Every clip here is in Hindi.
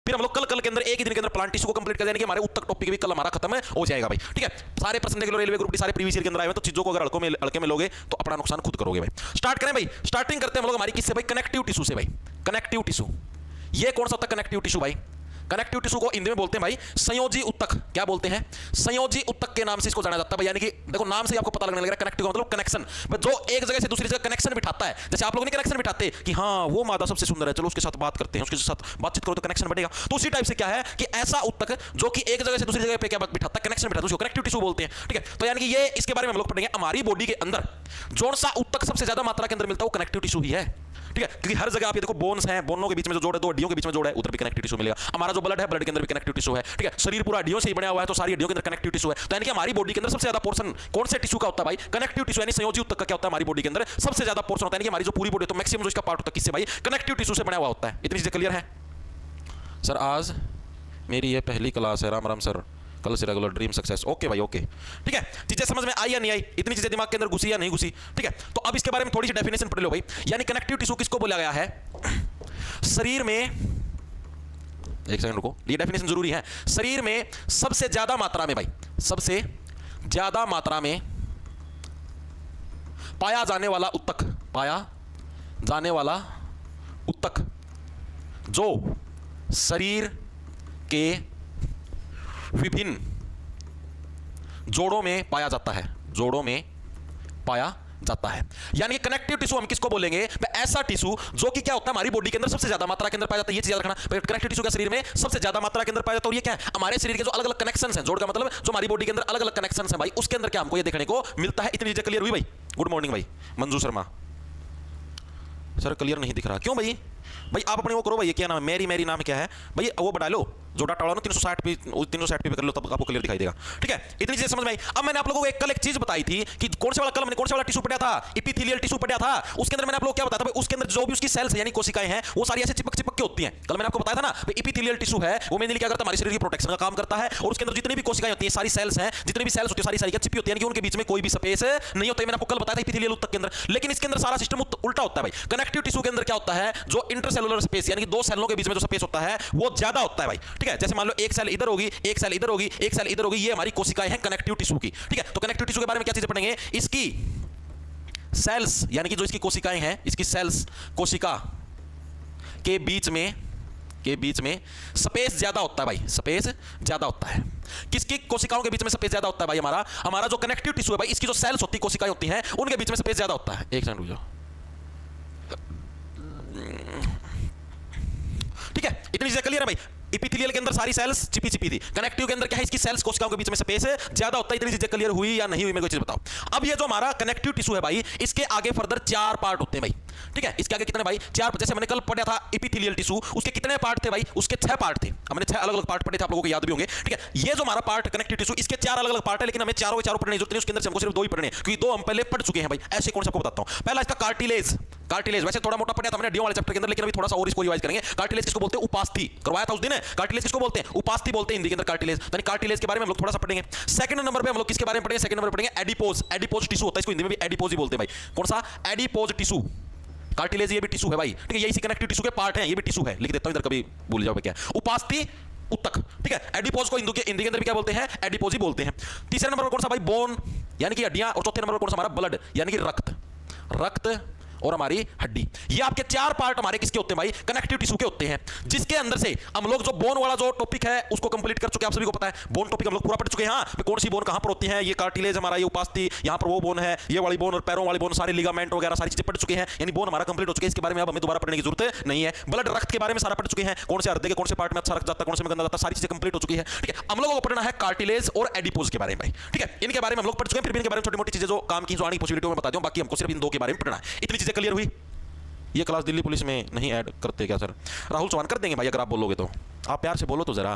फिर हम लोग कल के अंदर एक ही दिन के अंदर प्लांट टिश्यू को कंप्लीट कर देंगे कि हमारे उत्तक टॉपिक भी कल हमारा खत्म हो जाएगा भाई। ठीक है, सारे प्रश्न देख लो रेलवे ग्रुप डी सारे प्रीवियस ईयर के अंदर आए हैं, तो चीजों को अगर हल्के में लोगे तो अपना नुकसान खुद करोगे भाई। स्टार्ट करें भाई, स्टार्टिंग करते हैं हम लोग हमारी किससे भाई, कनेक्टिव टिश्यू से भाई। कनेक्टिव टिश्यू, ये कौन सा होता है कनेक्टिव टिश्यू भाई? कनेक्टिव टिश्यू को हिंदी में बोलते हैं भाई संयोजी उत्तक। क्या बोलते हैं? संयोजी उत्तक के नाम से इसको जाना जाता है भाई। यानी कि देखो नाम से आपको पता लगने लग रहा है कनेक्टिव का मतलब कनेक्शन, जो एक जगह से दूसरी जगह कनेक्शन बिठाता है। जैसे आप लोग नहीं कनेक्शन बिठाते कि हाँ वो मादा सबसे सुंदर है, चलो उसके साथ बात करते हैं, उसके साथ बातचीत करो तो कनेक्शन बढ़ेगा। तो उसी टाइप से क्या है कि ऐसा उत्तक जो कि एक जगह से दूसरी जगह पे क्या बिठाता है, कनेक्शन बिठाता है, उसको कनेक्टिव टिश्यू बोलते हैं। ठीक है, तो यानी कि ये इसके बारे में हम लोग पढ़ेंगे। हमारी बॉडी के अंदर कौन सा उत्तक सबसे ज्यादा मात्रा के अंदर मिलता है, वो कनेक्टिव टिश्यू ही है। ठीक है, क्योंकि हर जगह आप ये देखो बोन्स हैं, बोनों के बीच में जो जोड़ है, दो हड्डियों के बीच में जोड़ है, उधर भी कनेक्टिव टिश्यू मिलेगा। हमारा जो ब्लड है, ब्लड के अंदर भी कनेक्टिव टिश्यू है। ठीक है, शरीर पूरा हड्डियों से ही बना हुआ है, तो सारी हड्डियों के अंदर कनेक्टिव टिश्यू है। तो यानी कि हमारी बॉडी के अंदर सबसे ज्यादा पोर्शन कौन से टिश्यू का होता है भाई? Connective tissue. यानी संयोजी उत्तक का क्या होता है हमारी बॉडी के अंदर सबसे ज्यादा पोर्शन होता है। यानी कि हमारी जो पूरी बॉडी तो मैक्सिमम जो इसका पार्ट होता है किससे भाई? कनेक्टिव टिश्यू से बना हुआ होता है। इतनी चीजें क्लियर है सर? आज मेरी ये पहली क्लास है, राम राम सर, कल से रेगुलर ड्रीम सक्सेस। ओके भाई ओके, ठीक है। चीजें समझ में आई या नहीं आई? इतनी चीजें दिमाग के अंदर घुसी या नहीं घुसी? ठीक है, तो अब इसके बारे में थोड़ी सी डेफिनेशन पढ़ लो भाई। यानी कनेक्टिव टिश्यू किसको बोला गया है? शरीर में, एक सेकंड रुको, ये डेफिनेशन जरूरी है। शरीर में सबसे ज्यादा मात्रा में भाई, सबसे ज्यादा मात्रा में पाया जाने वाला उत्तक, पाया जाने वाला उत्तक जो शरीर के विभिन्न जोड़ों में पाया जाता है, जोड़ों में पाया जाता है। यानी कि कनेक्टिव टिश्यू हम किसको बोलेंगे? ऐसा टिश्यू जो कि क्या होता है हमारी बॉडी के अंदर सबसे ज्यादा मात्रा के अंदर पाया जाता है। ये चीज याद रखना, कनेक्टिव टिश्यू का शरीर में सबसे ज्यादा मात्रा के अंदर पाया जाता है। और ये क्या है? हमारे शरीर के जो अलग अलग कनेक्शंस हैं, जोड़ का मतलब जो हमारी बॉडी के अंदर अलग अलग कनेक्शंस हैं भाई, उसके अंदर क्या हमको ये देखने को मिलता है। इतनी चीजें क्लियर हुई भाई? गुड मॉर्निंग भाई मंजू शर्मा। सर क्लियर नहीं दिख रहा, क्यों भाई? भाई आप अपने वो करो भाई, क्या नाम है? मेरी नाम क्या है भाई? वो बढ़ा लो जो डाटा वाला ना 360 पे कर लो, तब आपको क्लियर दिखाई देगा। ठीक है, इतनी चीजें समझ में आई। अब मैंने आप लोगों को कल एक चीज बताई थी कि कौन से वाला, कल मैंने कौन से वाला टिश्यू पढ़ा था? एपिथेलियल टिश्यू पढ़ा था। उसके अंदर मैंने आप लोगों को क्या बताया था भाई? उसके अंदर जो भी उसकी सेल्स है यानी कोशिकाएं हैं, वो सारी ऐसे चिपक चिपक के होती हैं। कल मैंने आपको बताया था ना भाई, एपिथेलियल टिश्यू है वो मेनली क्या करता है? हमारे शरीर की प्रोटेक्शन का काम करता है। और उसके अंदर जितनी भी कोशिकाएं होती हैं, सारी सेल्स हैं, जितनी भी सेल्स होती है सारी क्या चिपकी होती है, उनके बीच में कोई भी स्पेस नहीं होता है। मैंने आपको कल बताया था एपिथेलियल उत्तक के अंदर। लेकिन इसके अंदर सारा सिस्टम उल्टा होता है भाई। कनेक्टिव टिश्यू के अंदर क्या होता है? जो इंटरसेलुलर स्पेस यानी कि दो सेलों के बीच में जो स्पेस होता है वो ज्यादा होता है भाई। ठीक है, जैसे मान लो एक सेल इधर होगी, एक सेल इधर होगी, एक सेल इधर होगी, ये हमारी कोशिकाएं हैं कनेक्टिव टिश्यू की। ठीक है, तो कनेक्टिव टिश्यू के बारे में क्या चीजें पढ़ेंगे? इसकी सेल्स यानी कि जो इसकी कोशिकाएं हैं, इसकी सेल्स कोशिका के बीच में स्पेस ज्यादा होता है भाई, स्पेस ज्यादा होता है। किसकी कोशिकाओं के बीच में स्पेस ज्यादा होता है भाई? हमारा जो कनेक्टिव टिश्यू है भाई, इसकी जो सेल्स होती है, कोशिकाएं होती हैं, उनके बीच में स्पेस ज्यादा होता है। एक सेकंड रुक जाओ। ठीक है, इतनी चीजें क्लियर है भाई? एपिथेलियल के अंदर सारी सेल्स चिपी चिपी थी, कनेक्टिव के अंदर क्या है? इसकी सेल्स कोशिकाओं के बीच में स्पेस ज्यादा होता है। इतनी चीजें क्लियर हुई या नहीं हुई? मेरे को चीज बताओ। अब ये जो हमारा कनेक्टिव टिश्यू है भाई, इसके आगे फर्दर 4 पार्ट होते हैं भाई। ठीक है, इसके आगे कितने भाई? 4। जैसे मैंने कल पढ़ा था एपिथेलियल टिश्यू, उसके कितने पार्ट थे भाई? उसके 6 पार्ट थे। हमने 6 अलग अलग पार्ट पढ़े थे, आप लोगों को याद भी होंगे। ठीक है, ये जो हमारा पार्ट कनेक्टिव टिश्यू, इसके 4 अलग अलग पार्ट है, लेकिन हमें चारों के चारों पढ़ने की जरूरत नहीं। उसके अंदर हमको सिर्फ 2 ही पढ़ने हैं, क्योंकि 2 हम पहले पढ़ चुके हैं भाई। ऐसे कौन सा आपको बताता हूं। पहला इसका कार्टिलेज। कार्टिलेज वैसे थोड़ा मोटा पढ़ा था मैंने हड्डियों वाले चैप्टर के अंदर, लेकिन अभी थोड़ा सा और इसको रिवाइज करेंगे। कार्टिलेज किसको बोलते हैं? उपास्थि करवाया था उस दिन। कार्टिलेज किसको बोलते हैं? उपास्थि बोलते हैं हिंदी के अंदर कार्टिलेज। यानी कार्टिलेज के बारे में हम लोग थोड़ा सा पढ़ेंगे। सेकंड नंबर पे हम लोग किसके बारे में पढ़ेंगे? सेकंड नंबर पढ़ेंगे एडिपोज। एडिपोज टिश्यू होता है, इसको हिंदी में भी एडिपोज ही बोलते हैं भाई। कौन सा? Adipose tissue. कार्टिलेज ये भी टिश्यू है भाई। ठीक है, ये इसी कनेक्टिव टिश्यू के पार्ट है, ये भी टिश्यू है। लिख देता हूं इधर, कभी भूल जाओगे क्या। उपास्थि उत्तक। ठीक है, एडिपोज को हिंदी के अंदर भी क्या बोलते हैं? एडिपोज ही बोलते हैं। तीसरे नंबर पर कौन सा भाई? बोन यानी कि हड्डियां। और चौथे नंबर पर कौन सा हमारा? ब्लड यानी कि रक्त। रक्त और हमारी हड्डी। ये आपके 4 पार्ट हमारे किसके होते हैं भाई? कनेक्टिव टिश्यू के होते हैं। जिसके अंदर से हम लोग जो बोन वाला जो टॉपिक है उसको कंप्लीट कर चुके हैं, आप सभी को पता है। बोन टॉपिक हम लोग पूरा पढ़ चुके हैं। हाँ, कौन सी बोन कहां पर होती है? ये कार्टिलेज हमारा, ये उपास्थि, यहां पर वो बोन है, ये वाली बोन और पैरों वाली बोन, सारे लिगामेंट वगैरह सारी चीजें पढ़ चुके हैं। यानी बोन हमारा कंप्लीट हो चुका है। इसके बारे में अब हमें दोबारा पढ़ने की जरूरत नहीं है। ब्लड रक्त के बारे में सारा पढ़ चुके हैं। कौन से हृदय के कौन से पार्ट में अच्छा रक्त जाता है, कौन से में गंदा जाता है, सारी चीजें कंप्लीट हो चुकी है। ठीक है, हम लोगों को पढ़ना है कार्टिलेज और एडिपोज के बारे में भाई। ठीक है, इनके बारे में हम लोग पढ़ चुके हैं। फिर भी इनके बारे में छोटी मोटी चीजें जो काम की, जो आने की पॉसिबिलिटी में बता दूं। बाकी हमको सिर्फ इन 2 के बारे में पढ़ना है। इतनी चीजें क्लियर हुई? ये क्लास दिल्ली पुलिस में नहीं ऐड करते क्या सर? राहुल चौहान कर देंगे भाई, अगर आप बोलोगे तो। आप प्यार से बोलो तो जरा,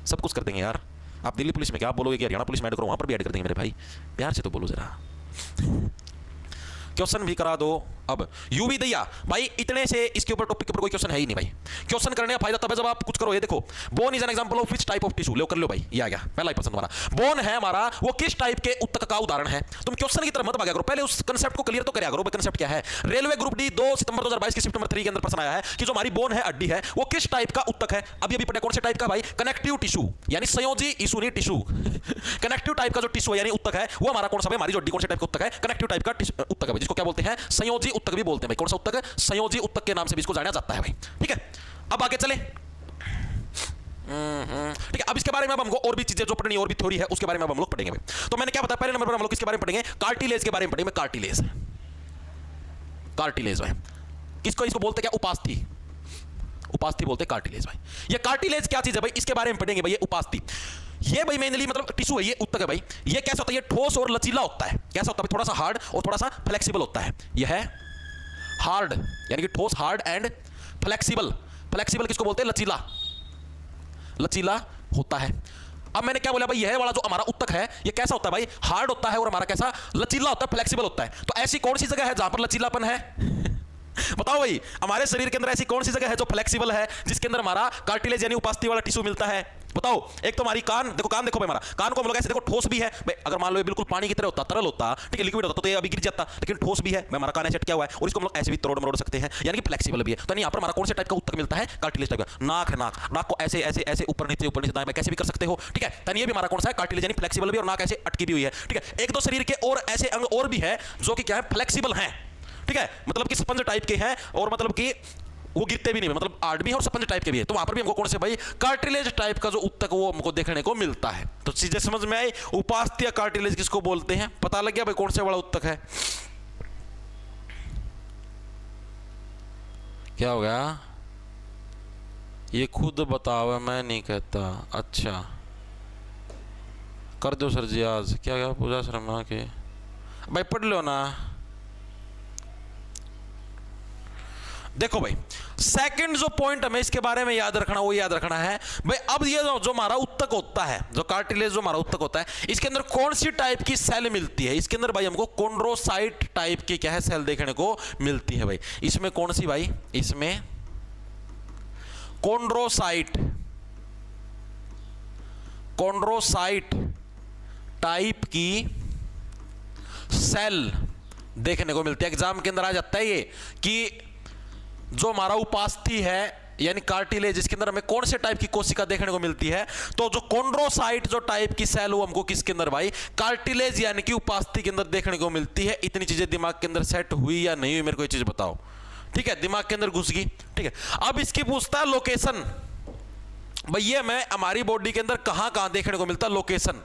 सब कुछ कर देंगे यार। आप दिल्ली पुलिस में क्या बोलोगे कि हरियाणा पुलिस में ऐड करो, वहां पर भी ऐड कर देंगे मेरे भाई। प्यार से तो बोलो जरा। क्वेश्चन भी करा दो अब यू भी दिया भाई, इतने से इसके ऊपर टॉपिक के ऊपर कोई क्वेश्चन है ही नहीं भाई। क्वेश्चन करने का फायदा तब है जब आप कुछ करो। ये देखो, bone is an example of which type of tissue, लो कर लो भाई, ये आ गया पहला ही प्रश्न हमारा। बोन है हमारा, वो किस टाइप के ऊतक का उदाहरण है। तुम क्वेश्चन की तरफ मत भागा करो, पहले उस कंसेप्ट को क्लियर तो करा करो, कंसेप्ट क्या है। रेलवे ग्रुप डी 2 सितंबर 2022 की शिफ्ट नंबर 3 के अंदर प्रश्न आया है कि जो हमारी बोन है, हड्डी है, वो किस टाइप का ऊतक है। अभी अभी पढ़े कौन से टाइप का भाई, कनेक्टिव टिश्यू, यानी संयोजी टिश्यू नहीं टिश्यू कनेक्टिव टाइप का जो टिश्यू है यानी ऊतक है, वो हमारा कौन सा है, हमारी जो हड्डी कौन से टाइप का ऊतक है, कनेक्टिव टाइप का ऊतक है भाई, जिसको क्या बोलते हैं, संयोजी ऊतक भी बोलते हैं भाई। कौन सा ऊतक है, संयोजी ऊतक के नाम से भी इसको जाना जाता है भाई। ठीक है, अब आगे चले। ठीक है, अब इसके बारे में अब हमको और भी चीजें जो पढ़नी और भी थ्योरी है उसके बारे में अब हम लोग पढ़ेंगे भाई। तो मैंने क्या बताया, पहले नंबर पर हम लोग किसके बारे में पढ़ेंगे, कार्टिलेज के बारे में पढ़ेंगे। कार्टिलेज, कार्टिलेज भाई किसको, इसको बोलते क्या, उपास्थि, उपास्थि बोलते कार्टिलेज भाई। ये कार्टिलेज क्या चीज है भाई, इसके बारे में पढ़ेंगे भाई। ये उपास्थि, ये भाई मेनली मतलब टिश्यू है, ये ऊतक है भाई। ये कैसा होता है, ये ठोस और लचीला होता है। कैसा होता है, थोड़ा सा हार्ड और थोड़ा सा फ्लेक्सिबल होता है। यह है हार्ड, यानी कि ठोस, हार्ड एंड फ्लेक्सिबल। फ्लेक्सिबल किसको बोलते हैं, लचीला, लचीला होता है। अब मैंने क्या बोला भाई, यह वाला जो हमारा ऊतक है ये कैसा होता है भाई, हार्ड होता है और हमारा कैसा, लचीला होता है, फ्लेक्सिबल होता है। तो ऐसी कौन सी जगह है जहां पर लचीलापन है बताओ भाई, हमारे शरीर के अंदर ऐसी कौन सी जगह है जो फ्लेक्सिबल है, जिसके अंदर हमारा कार्टिलेज यानी उपास्थि वाला टिश्यू मिलता है। बताओ, एक तो हमारी कान देखो, कान देखो भाई, हमारा कान को हम लोग ऐसे देखो, ठोस भी है भाई। अगर मान लो ये बिल्कुल पानी की तरह होता, तरल होता, ठीक है, लिक्विड होता तो ये अभी गिर जाता, लेकिन ठोस भी है भाई, हमारा कान ऐसे अटका हुआ है और इसको हम लोग ऐसे भी तोड़ मरोड़ सकते हैं, यानी कि फ्लेक्सिबल भी है। तो यहाँ पर हमारा कौन से टाइप का ऊतक मिलता है, कार्टिलेज टाइप का। नाक है, नाक, नाक को ऐसे ऐसे ऐसे ऊपर नीचे दाएं कैसे भी कर सकते हो, ठीक है। तो ये भी हमारा कौन सा है, कार्टिलेज यानी फ्लेक्सिबल भी, और नाक ऐसे अटकी भी हुई है, ठीक है। एक दो शरीर के और ऐसे अंग और भी है जो कि क्या है, फ्लेक्सिबल हैं, ठीक है, मतलब कि स्पंज टाइप के हैं और मतलब कि वो गिरते भी नहीं, मतलब हार्ड भी है और स्पंज टाइप के भी है। तो वहां पर भी हमको कौन से भाई, कार्टिलेज टाइप का जो ऊतक वो हमको देखने को मिलता है। तो चीजें समझ में आई, उपास्थि या कार्टिलेज किसको बोलते हैं, पता लग गया भाई कौन से वाला ऊतक है। क्या हो गया, ये खुद बताओ, मैं नहीं कहता। अच्छा कर दो सर जी, आज क्या क्या पूजा शर्मा के भाई, पढ़ लो ना। देखो भाई, सेकंड जो पॉइंट हमें इसके बारे में याद रखना, वो याद रखना है भाई, अब ये जो हमारा ऊतक होता है, जो कार्टिलेज जो हमारा ऊतक होता है, इसके अंदर कौन सी टाइप की सेल मिलती है। इसके अंदर भाई हमको कॉन्ड्रोसाइट टाइप की क्या है, सेल देखने को मिलती है भाई। इसमें कौन सी भाई, इसमें कॉन्ड्रोसाइट, कॉन्ड्रोसाइट टाइप की सेल देखने को मिलती है। एग्जाम के अंदर आ जाता है ये कि जो हमारा उपास्थि है यानी कार्टिलेज, इसके अंदर हमें कौन से टाइप की कोशिका देखने को मिलती है। तो जो कॉन्ड्रोसाइट जो टाइप की सेल वो हमको किसके अंदर भाई, कार्टिलेज यानी कि उपास्थि के अंदर देखने को मिलती है। इतनी चीजें दिमाग के अंदर सेट हुई या नहीं हुई, मेरे को ये चीज बताओ, ठीक है, दिमाग के अंदर घुस गई, ठीक है। अब इसकी पूछता है लोकेशन, भाई ये मैं हमारी बॉडी के अंदर कहां कहां देखने को मिलता है, लोकेशन।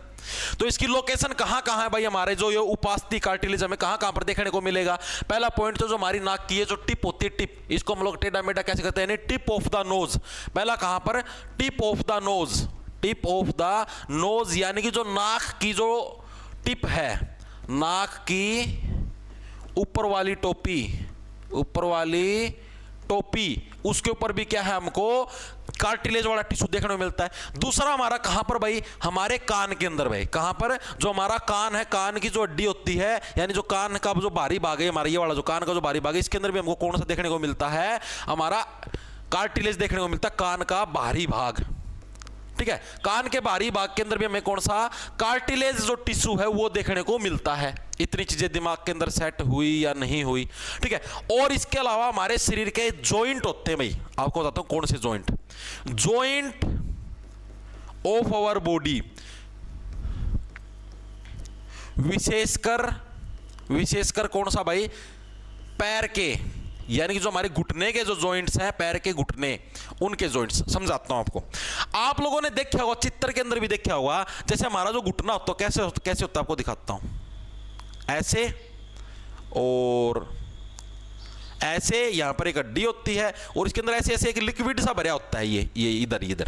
तो इसकी लोकेशन कहां कहां है भाई, हमारे जो ये उपास्थि कार्टिलेज हमें कहां कहां पर देखने को मिलेगा। पहला पॉइंट तो जो हमारी नाक की है जो टिप होती है, टिप, इसको हम लोग टेढ़ा मेढ़ा कैसे कहते हैं, टिप ऑफ द नोज। पहला कहां पर, tip of the nose, tip of the nose, यानी कि जो नाक की जो टिप है, नाक की ऊपर वाली टोपी, ऊपर वाली टोपी, उसके ऊपर भी क्या है, हमको कार्टिलेज वाला टिश्यू देखने को मिलता है। दूसरा हमारा कहां पर भाई, हमारे कान के अंदर भाई, कहां पर, जो हमारा कान है, कान की जो हड्डी होती है, यानी जो कान का जो बाहरी भाग है हमारा, ये वाला जो कान का जो बाहरी भाग है, इसके अंदर भी हमको कौन सा देखने को मिलता है, हमारा कार्टिलेज देखने को मिलता है, कान का बाहरी भाग, ठीक है। कान के बाहरी भाग के अंदर भी हमें कौन सा, कार्टिलेज जो टिश्यू है वो देखने को मिलता है। इतनी चीजें दिमाग के अंदर सेट हुई या नहीं हुई, ठीक है। और इसके अलावा हमारे शरीर के जॉइंट होते हैं भाई, आपको बताता हूं कौन से joint, joint of our body, विशेषकर कौन सा भाई, पैर के, यानी कि जो हमारे घुटने के जो जॉइंट्स हैं, पैर के घुटने, उनके जॉइंट्स। समझाता हूं आपको, आप लोगों ने देखा होगा, चित्र के अंदर भी देखा होगा, जैसे हमारा जो घुटना होता है कैसे होता है, आपको दिखाता हूं, ऐसे और ऐसे, यहां पर एक हड्डी होती है और इसके अंदर ऐसे ऐसे एक लिक्विड सा भरा होता है, ये इधर, ठीक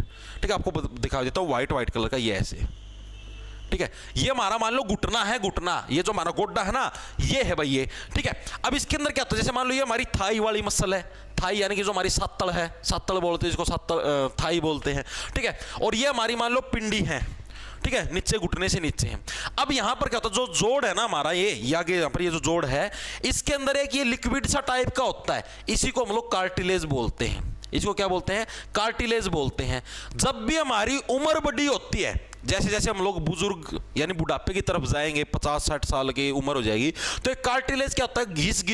है, आपको दिखा देता हूं, व्हाइट कलर का, ये ऐसे, ठीक है। ये हमारा मान लो घुटना है, घुटना, ये जो हमारा गोड्डा है ना, ये है भाई ये, ठीक है। अब इसके अंदर क्या होता है, जैसे मान लो ये हमारी थाई वाली मसल है, थाई यानी कि जो हमारी सातड़ है, सातड़ बोलते हैं इसको, सातड़ थाई बोलते हैं, ठीक है। और ये हमारी मान लो पिंडी है, ठीक है, नीचे घुटने से नीचे है। अब यहां पर क्या होता है, जो जोड़ है ना हमारा ये आगे यहां पर ये जो जोड़ है, इसके अंदर एक ये लिक्विड सा टाइप का होता है, इसी को हम लोग कार्टिलेज बोलते हैं। इसको क्या बोलते हैं, कार्टिलेज बोलते हैं। जब भी हमारी उम्र बड़ी होती है, जैसे जैसे हम लोग बुजुर्ग यानी बुढ़ापे की तरफ जाएंगे, 50-60 साल की उम्र हो जाएगी, तो एक कार्टिलेज क्या होता है, घिस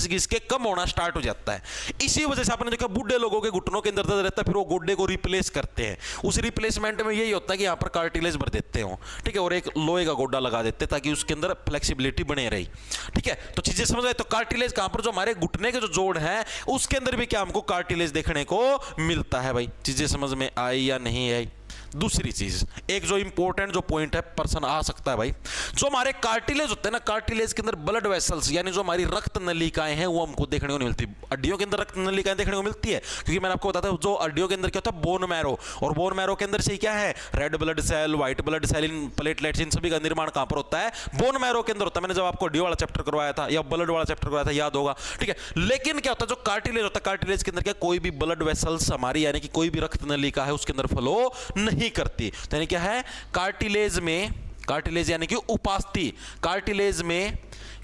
घिस के कम होना स्टार्ट हो जाता है। इसी वजह से आपने देखा बूढ़े लोगों के घुटनों के अंदर दर्द रहता है, फिर वो गोड्डे को रिप्लेस करते हैं। उस रिप्लेसमेंट में यही होता है कि यहाँ पर कार्टिलेज भर देते हो, ठीक है, और एक लोहे का गोड्डा लगा देते हैं ताकि उसके अंदर फ्लेक्सिबिलिटी बने रही। ठीक है, तो चीजें समझ आए। तो कार्टिलेज कहां पर, जो हमारे घुटने के जो जोड़ है उसके अंदर भी क्या हमको कार्टिलेज देखने को मिलता है भाई। चीजें समझ में आई या नहीं आई। दूसरी चीज, एक जो इंपॉर्टेंट जो पॉइंट है पर्सन आ सकता है भाई, जो हमारे कार्टिलेज होते हैं ना, कार्टिलेज के अंदर ब्लड वेसल्स यानी जो हमारी रक्त नलिकाएं हैं वो हमको देखने को नहीं मिलती। हड्डियों के अंदर रक्त नलिकाएं देखने को मिलती है, क्योंकि मैंने आपको बताया था जो हड्डियों के अंदर क्या होता है, बोन मैरो, और बोन मैरो के अंदर से क्या है, red blood cell, white blood cell, इन प्लेटलेट्स, इन सभी का निर्माण कहां पर होता है, बोन मैरो के अंदर होता है। मैंने जब आपको हड्डियों वाला चैप्टर करवाया था या ब्लड वाला चैप्टर करवाया था, याद होगा। ठीक है, लेकिन क्या होता है, जो कार्टिलेज होता है, कार्टिलेज के अंदर क्या, कोई भी ब्लड वेसल्स हमारी यानी कि कोई भी रक्त नलिका है उसके अंदर फ्लो नहीं करती। क्या है, कार्टिलेज में, कार्टिलेज यानी कि उपास्थि, कार्टिलेज में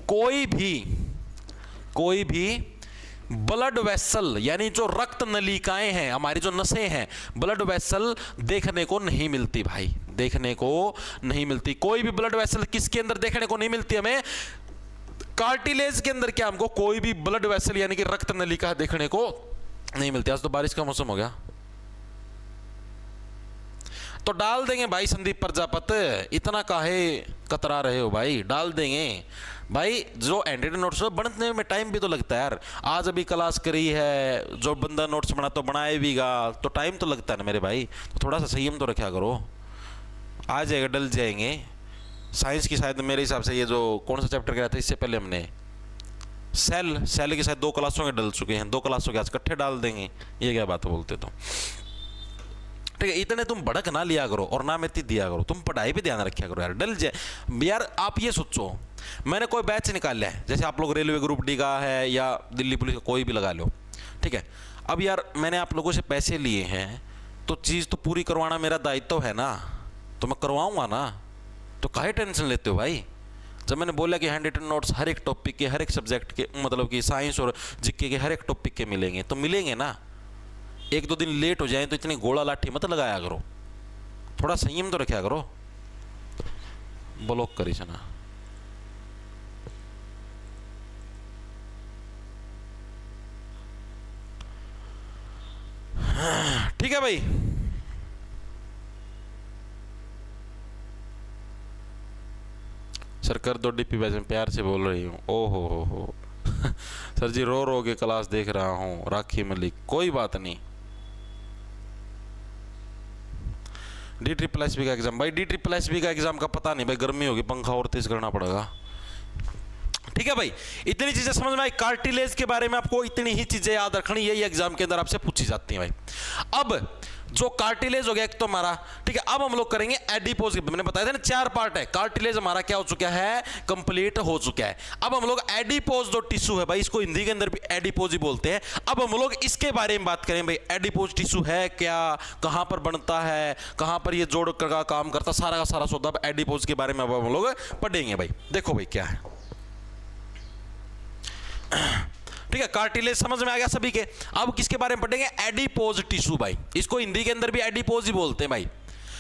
कोई भी ब्लड वेसल यानी जो रक्त नलिकाएं हैं, हमारी जो नसें हैं, ब्लड वेसल देखने को नहीं मिलती भाई, देखने को नहीं मिलती। कोई भी ब्लड वेसल किसके अंदर देखने को नहीं मिलती हमें, कार्टिलेज के अंदर क्या हमको कोई भी ब्लड वेसल यानी कि रक्त नलिका देखने को नहीं मिलती। आज तो बारिश का मौसम हो गया, तो डाल देंगे भाई संदीप प्रजापत, इतना काहे कतरा रहे हो भाई, डाल देंगे भाई। जो एंडेड नोट्स बनने में टाइम भी तो लगता है यार। आज अभी क्लास करी है, जो बंदा नोट्स बना तो बनाए भीगा, तो टाइम तो लगता है ना मेरे भाई, तो थोड़ा सा संयम तो रखा करो। आ जाएगा, डल जाएंगे। साइंस की शायद मेरे हिसाब से ये जो कौन सा चैप्टर गया था इससे पहले हमने सेल की शायद 2 क्लासों के डल चुके हैं, 2 क्लासों के आज इकट्ठे डाल देंगे। ये क्या बात बोलते तो, ठीक है, इतने तुम भड़क ना लिया करो और ना मेथी दिया करो, तुम पढ़ाई पे ध्यान रखा करो यार, डल जाए यार। आप ये सोचो, मैंने कोई बैच निकाल लिया है, जैसे आप लोग रेलवे ग्रुप डी का है या दिल्ली पुलिस का कोई भी लगा लो, ठीक है। अब यार मैंने आप लोगों से पैसे लिए हैं, तो चीज़ तो पूरी करवाना मेरा दायित्व है ना, तो मैं करवाऊंगा ना, तो काहे टेंशन लेते हो भाई। जब मैंने बोला कि हैंड रिटन नोट्स हर एक टॉपिक के, हर एक सब्जेक्ट के, मतलब कि साइंस और जीके के हर एक टॉपिक के मिलेंगे, तो मिलेंगे ना। 1-2 दिन लेट हो जाए तो इतनी गोला लाठी मत लगाया करो, थोड़ा संयम तो रखा करो। ब्लॉक करी ना, ठीक है भाई। सर कर दो डीपी, वैसे प्यार से बोल रही हूँ। ओ हो सर जी रो रो के क्लास देख रहा हूँ, राखी मलिक, कोई बात नहीं। DSSB का एग्जाम भाई, DSSB का एग्जाम का पता नहीं भाई, गर्मी होगी, पंखा और तेज करना पड़ेगा। ठीक है भाई, इतनी चीजें समझ में आई। कार्टिलेज के बारे में आपको इतनी ही चीजें याद रखनी, यही एग्जाम के अंदर आपसे पूछी जाती है भाई। अब जो कार्टिलेज हो गया एक तो हमारा, ठीक है। अब हम लोग करेंगे एडिपोज। मैंने बताया था ना 4 पार्ट है, कार्टिलेज हमारा क्या हो चुका है, कंप्लीट हो चुका है। अब हम लोग एडिपोज जो टिश्यू है भाई, इसको हिंदी के अंदर भी एडिपोज ही बोलते हैं। अब हम लोग इसके बारे में बात करें भाई, एडिपोज टिश्यू है क्या, कहां पर बनता है, कहां पर ये जोड़ का काम करता, सारा का सारा सौदा एडिपोज के बारे में अब हम लोग पढ़ेंगे भाई। देखो भाई क्या है, ठीक है, कार्टिलेज समझ में आ गया सभी के। अब किसके बारे में पढ़ेंगे, एडिपोज टिश्यू भाई, इसको हिंदी के अंदर भी एडिपोज ही बोलते हैं भाई।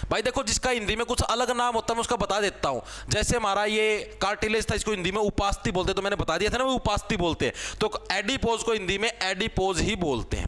भाई देखो, जिसका हिंदी में कुछ अलग नाम होता है मैं उसका बता देता हूं। जैसे हमारा ये कार्टिलेज था, इसको हिंदी में उपास्थि बोलते हैं, तो मैंने बता दिया था ना वो उपास्थि बोलते हैं, तो एडिपोज को हिंदी में एडिपोज ही बोलते हैं।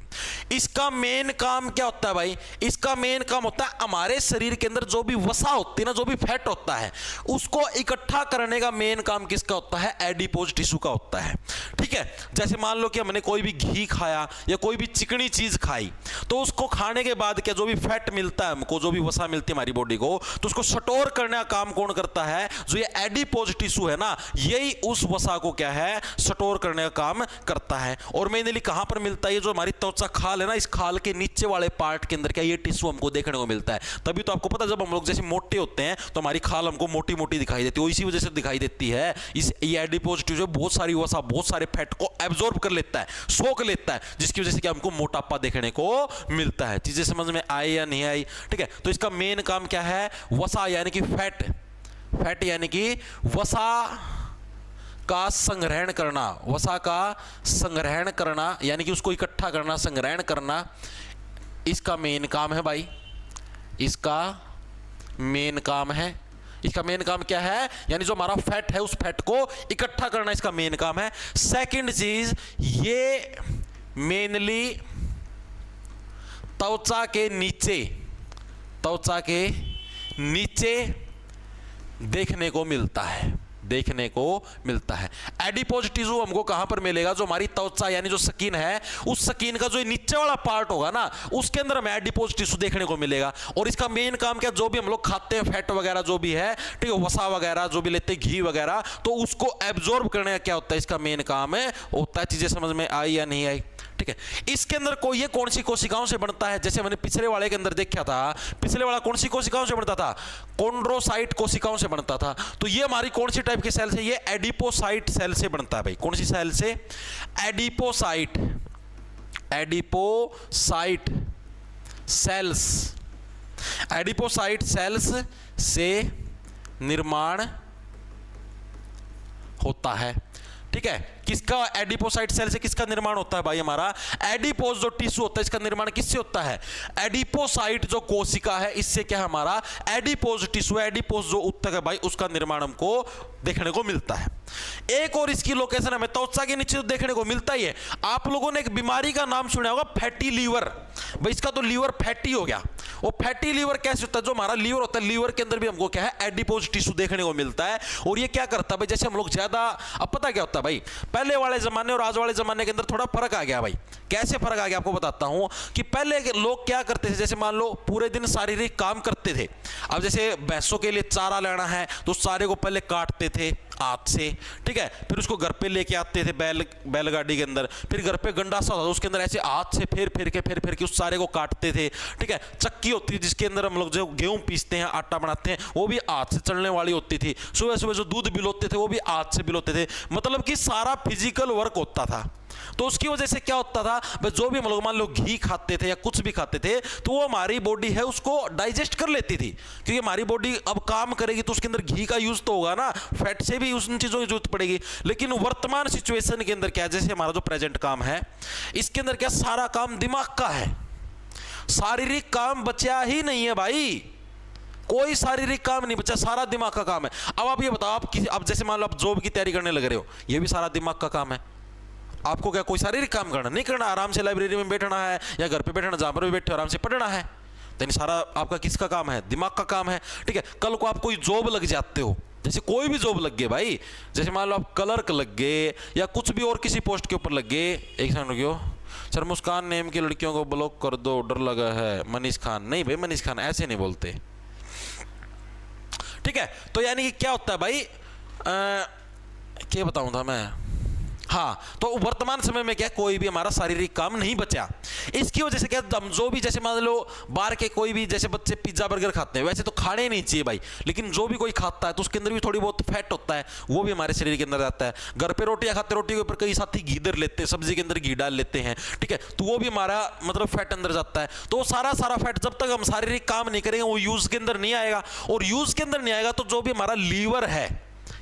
इसका मेन काम क्या होता है भाई, इसका मेन काम होता है हमारे शरीर के अंदर जो भी वसा होती है ना, जो भी फैट होता है, उसको इकट्ठा करने का मेन काम किसका होता है, एडिपोज टिश्यू का होता है। ठीक है, जैसे मान लो कि हमने कोई भी घी खाया या कोई भी चिकनी चीज खाई, तो उसको खाने के बाद क्या जो भी फैट मिलता है हमको, जो भी वसा मिलती है हमारी बॉडी को, तो उसको स्टोर करने का काम कौन करता है, जो ये एडिपोज टिश्यू है ना, यही उस वसा को क्या है, स्टोर करने का काम करता है। और मेनली कहां पर मिलता है, ये जो हमारी त्वचा खाल है ना, इस खाल के नीचे वाले पार्ट के अंदर क्या ये टिश्यू हमको देखने को मिलता है। तभी तो आपको पता, जब हम लोग जैसे मोटे होते हैं तो हमारी खाल हमको मोटी मोटी दिखाई देती है, इसी वजह से दिखाई देती है। ये एडिपोज टिश्यू बहुत सारी वसा, बहुत सारे फैट को एब्जॉर्ब कर लेता है, सोख लेता है, जिसकी वजह से क्या हमको मोटापा देखने को मिलता है। चीजें समझ में आई या नहीं आई? ठीक है, तो इसका मेन काम क्या है? वसा यानी कि फैट, फैट यानी कि वसा का संग्रहण करना, वसा का संग्रहण करना यानी कि उसको इकट्ठा करना, संग्रहण करना, इसका मेन काम है भाई, इसका मेन काम है। इसका मेन काम क्या है? यानी जो हमारा फैट है उस फैट को इकट्ठा करना इसका मेन काम है। सेकंड चीज, ये मेनली त्वचा के नीचे, त्वचा के नीचे देखने को मिलता है, देखने को मिलता है। एडिपोज टिश्यू हमको कहां पर मिलेगा? जो हमारी त्वचा यानी जो स्किन है, उस स्किन का जो नीचे वाला पार्ट होगा ना, उसके अंदर हमें एडिपोज टिश्यू देखने को मिलेगा। और इसका मेन काम क्या? जो भी हम लोग खाते हैं फैट वगैरह जो भी है, ठीक है, वसा वगैरह जो भी लेते हैं, घी वगैरह, तो उसको एब्जॉर्ब करने का क्या होता है? इसका मेन काम है होता है। चीजें समझ में आई या नहीं आई? ठीक है, इसके अंदर ये कौन सी कोशिकाओं से बनता है? जैसे मैंने पिछले वाले के अंदर देखा था, पिछले वाला कौन सी कोशिकाओं से बनता था? कॉन्ड्रोसाइट कोशिकाओं से बनता था। तो ये हमारी कौन सी टाइप की सेल से? ये एडिपोसाइट सेल से बनता है भाई। कौन सी सेल से? Adipocyte, adipocyte cells, adipocyte cells से निर्माण होता है। ठीक है, किसका? एडिपोसाइट सेल से किसका निर्माण होता है भाई? हमारा एडिपोज जो टिश्यू होता है इसका निर्माण किससे होता है? एडिपोसाइट जो कोशिका है इससे क्या? हमारा एडिपोज टिश्यू, एडिपोज जो उत्तक है भाई, उसका निर्माण हमको देखने को मिलता है। एक और इसकी लोकेशन हमें त्वचा के नीचे देखने को मिलता ही है। आप लोगों ने एक बीमारी का नाम सुना होगा, फैटी लीवर। भाई इसका तो लीवर फैटी हो गया। वो फैटी लीवर कैसे होता है? जो हमारा लीवर होता है, लीवर के अंदर भी हमको क्या है? एडिपोज टिश्यू देखने को मिलता है। और ये क्या करता है भाई? जैसे हम लोग ज्यादा, अब पता क्या होता है भाई, पहले वाले जमाने और आज वाले जमाने के अंदर थोड़ा फर्क आ गया भाई। कैसे फर्क आ गया आपको बताता हूं कि पहले लोग क्या करते थे, जैसे मान लो पूरे दिन शारीरिक काम करते थे। अब जैसे भैंसों के लिए चारा लेना है तो सारे को पहले काटते थे हाथ से, ठीक है, फिर उसको घर पे लेके आते थे बैलगाड़ी के अंदर, फिर घर पे गंडासा होता था उसके अंदर ऐसे हाथ से फिर के उस सारे को काटते थे। ठीक है, चक्की होती थी जिसके अंदर हम लोग जो गेहूं पीसते हैं, आटा बनाते हैं, वो भी हाथ से चलने वाली होती थी। सुबह सुबह जो दूध बिलोते थे वो भी हाथ से बिलोते थे। मतलब कि सारा फिजिकल वर्क होता था। तो उसकी वजह से क्या होता था भाई, जो भी हम लोग मान लो घी खाते थे या कुछ भी खाते थे तो वो हमारी बॉडी है उसको डाइजेस्ट कर लेती थी, क्योंकि हमारी बॉडी अब काम करेगी तो उसके अंदर घी का यूज तो होगा ना, फैट से भी उन चीजों की जरूरत पड़ेगी। लेकिन वर्तमान सिचुएशन के अंदर क्या है, जैसे हमारा जो प्रेजेंट काम है इसके अंदर क्या सारा काम दिमाग का है, शारीरिक काम बचा ही नहीं है भाई, कोई शारीरिक काम नहीं बचा, सारा दिमाग का काम है। अब आप ये बताओ, आप जैसे मान लो आप जॉब की तैयारी करने लग रहे हो, ये भी सारा दिमाग का काम है। आपको क्या कोई शारीरिक काम करना नहीं करना, आराम से लाइब्रेरी में बैठना है या घर पे बैठना, जहां पर भी बैठे आराम से पढ़ना है। तो सारा आपका किसका काम है? दिमाग का काम है। ठीक है, कल को आप कोई जॉब लग जाते हो, जैसे कोई भी जॉब लग गए भाई, जैसे मान लो आप क्लर्क लग गए या कुछ भी और किसी पोस्ट के ऊपर लग गए। एक सेकंड रुकियो सर, मुस्कान नेम की लड़कियों को ब्लॉक कर दो, डर लगा है। मनीष खान नहीं भाई, मनीष खान ऐसे नहीं बोलते। ठीक है, तो यानी कि क्या होता है भाई, क्या बताऊं था मैं, हाँ, तो वर्तमान समय में क्या कोई भी हमारा शारीरिक काम नहीं बचा। इसकी वजह से क्या हम जो भी, जैसे मान लो बाहर के कोई भी, जैसे बच्चे पिज्जा बर्गर खाते हैं, वैसे तो खाने ही नहीं चाहिए भाई, लेकिन जो भी कोई खाता है तो उसके अंदर भी थोड़ी बहुत फैट होता है, वो भी हमारे शरीर के अंदर जाता है। घर पे रोटियां खाते, रोटी के ऊपर कई साथी घी दर लेते हैं, सब्जी के अंदर घी डाल लेते हैं, ठीक है, तो वो भी हमारा मतलब फैट अंदर जाता है। तो सारा फैट जब तक हम शारीरिक काम नहीं करेंगे वो यूज के अंदर नहीं आएगा, और यूज के अंदर नहीं आएगा तो जो भी हमारा लीवर है,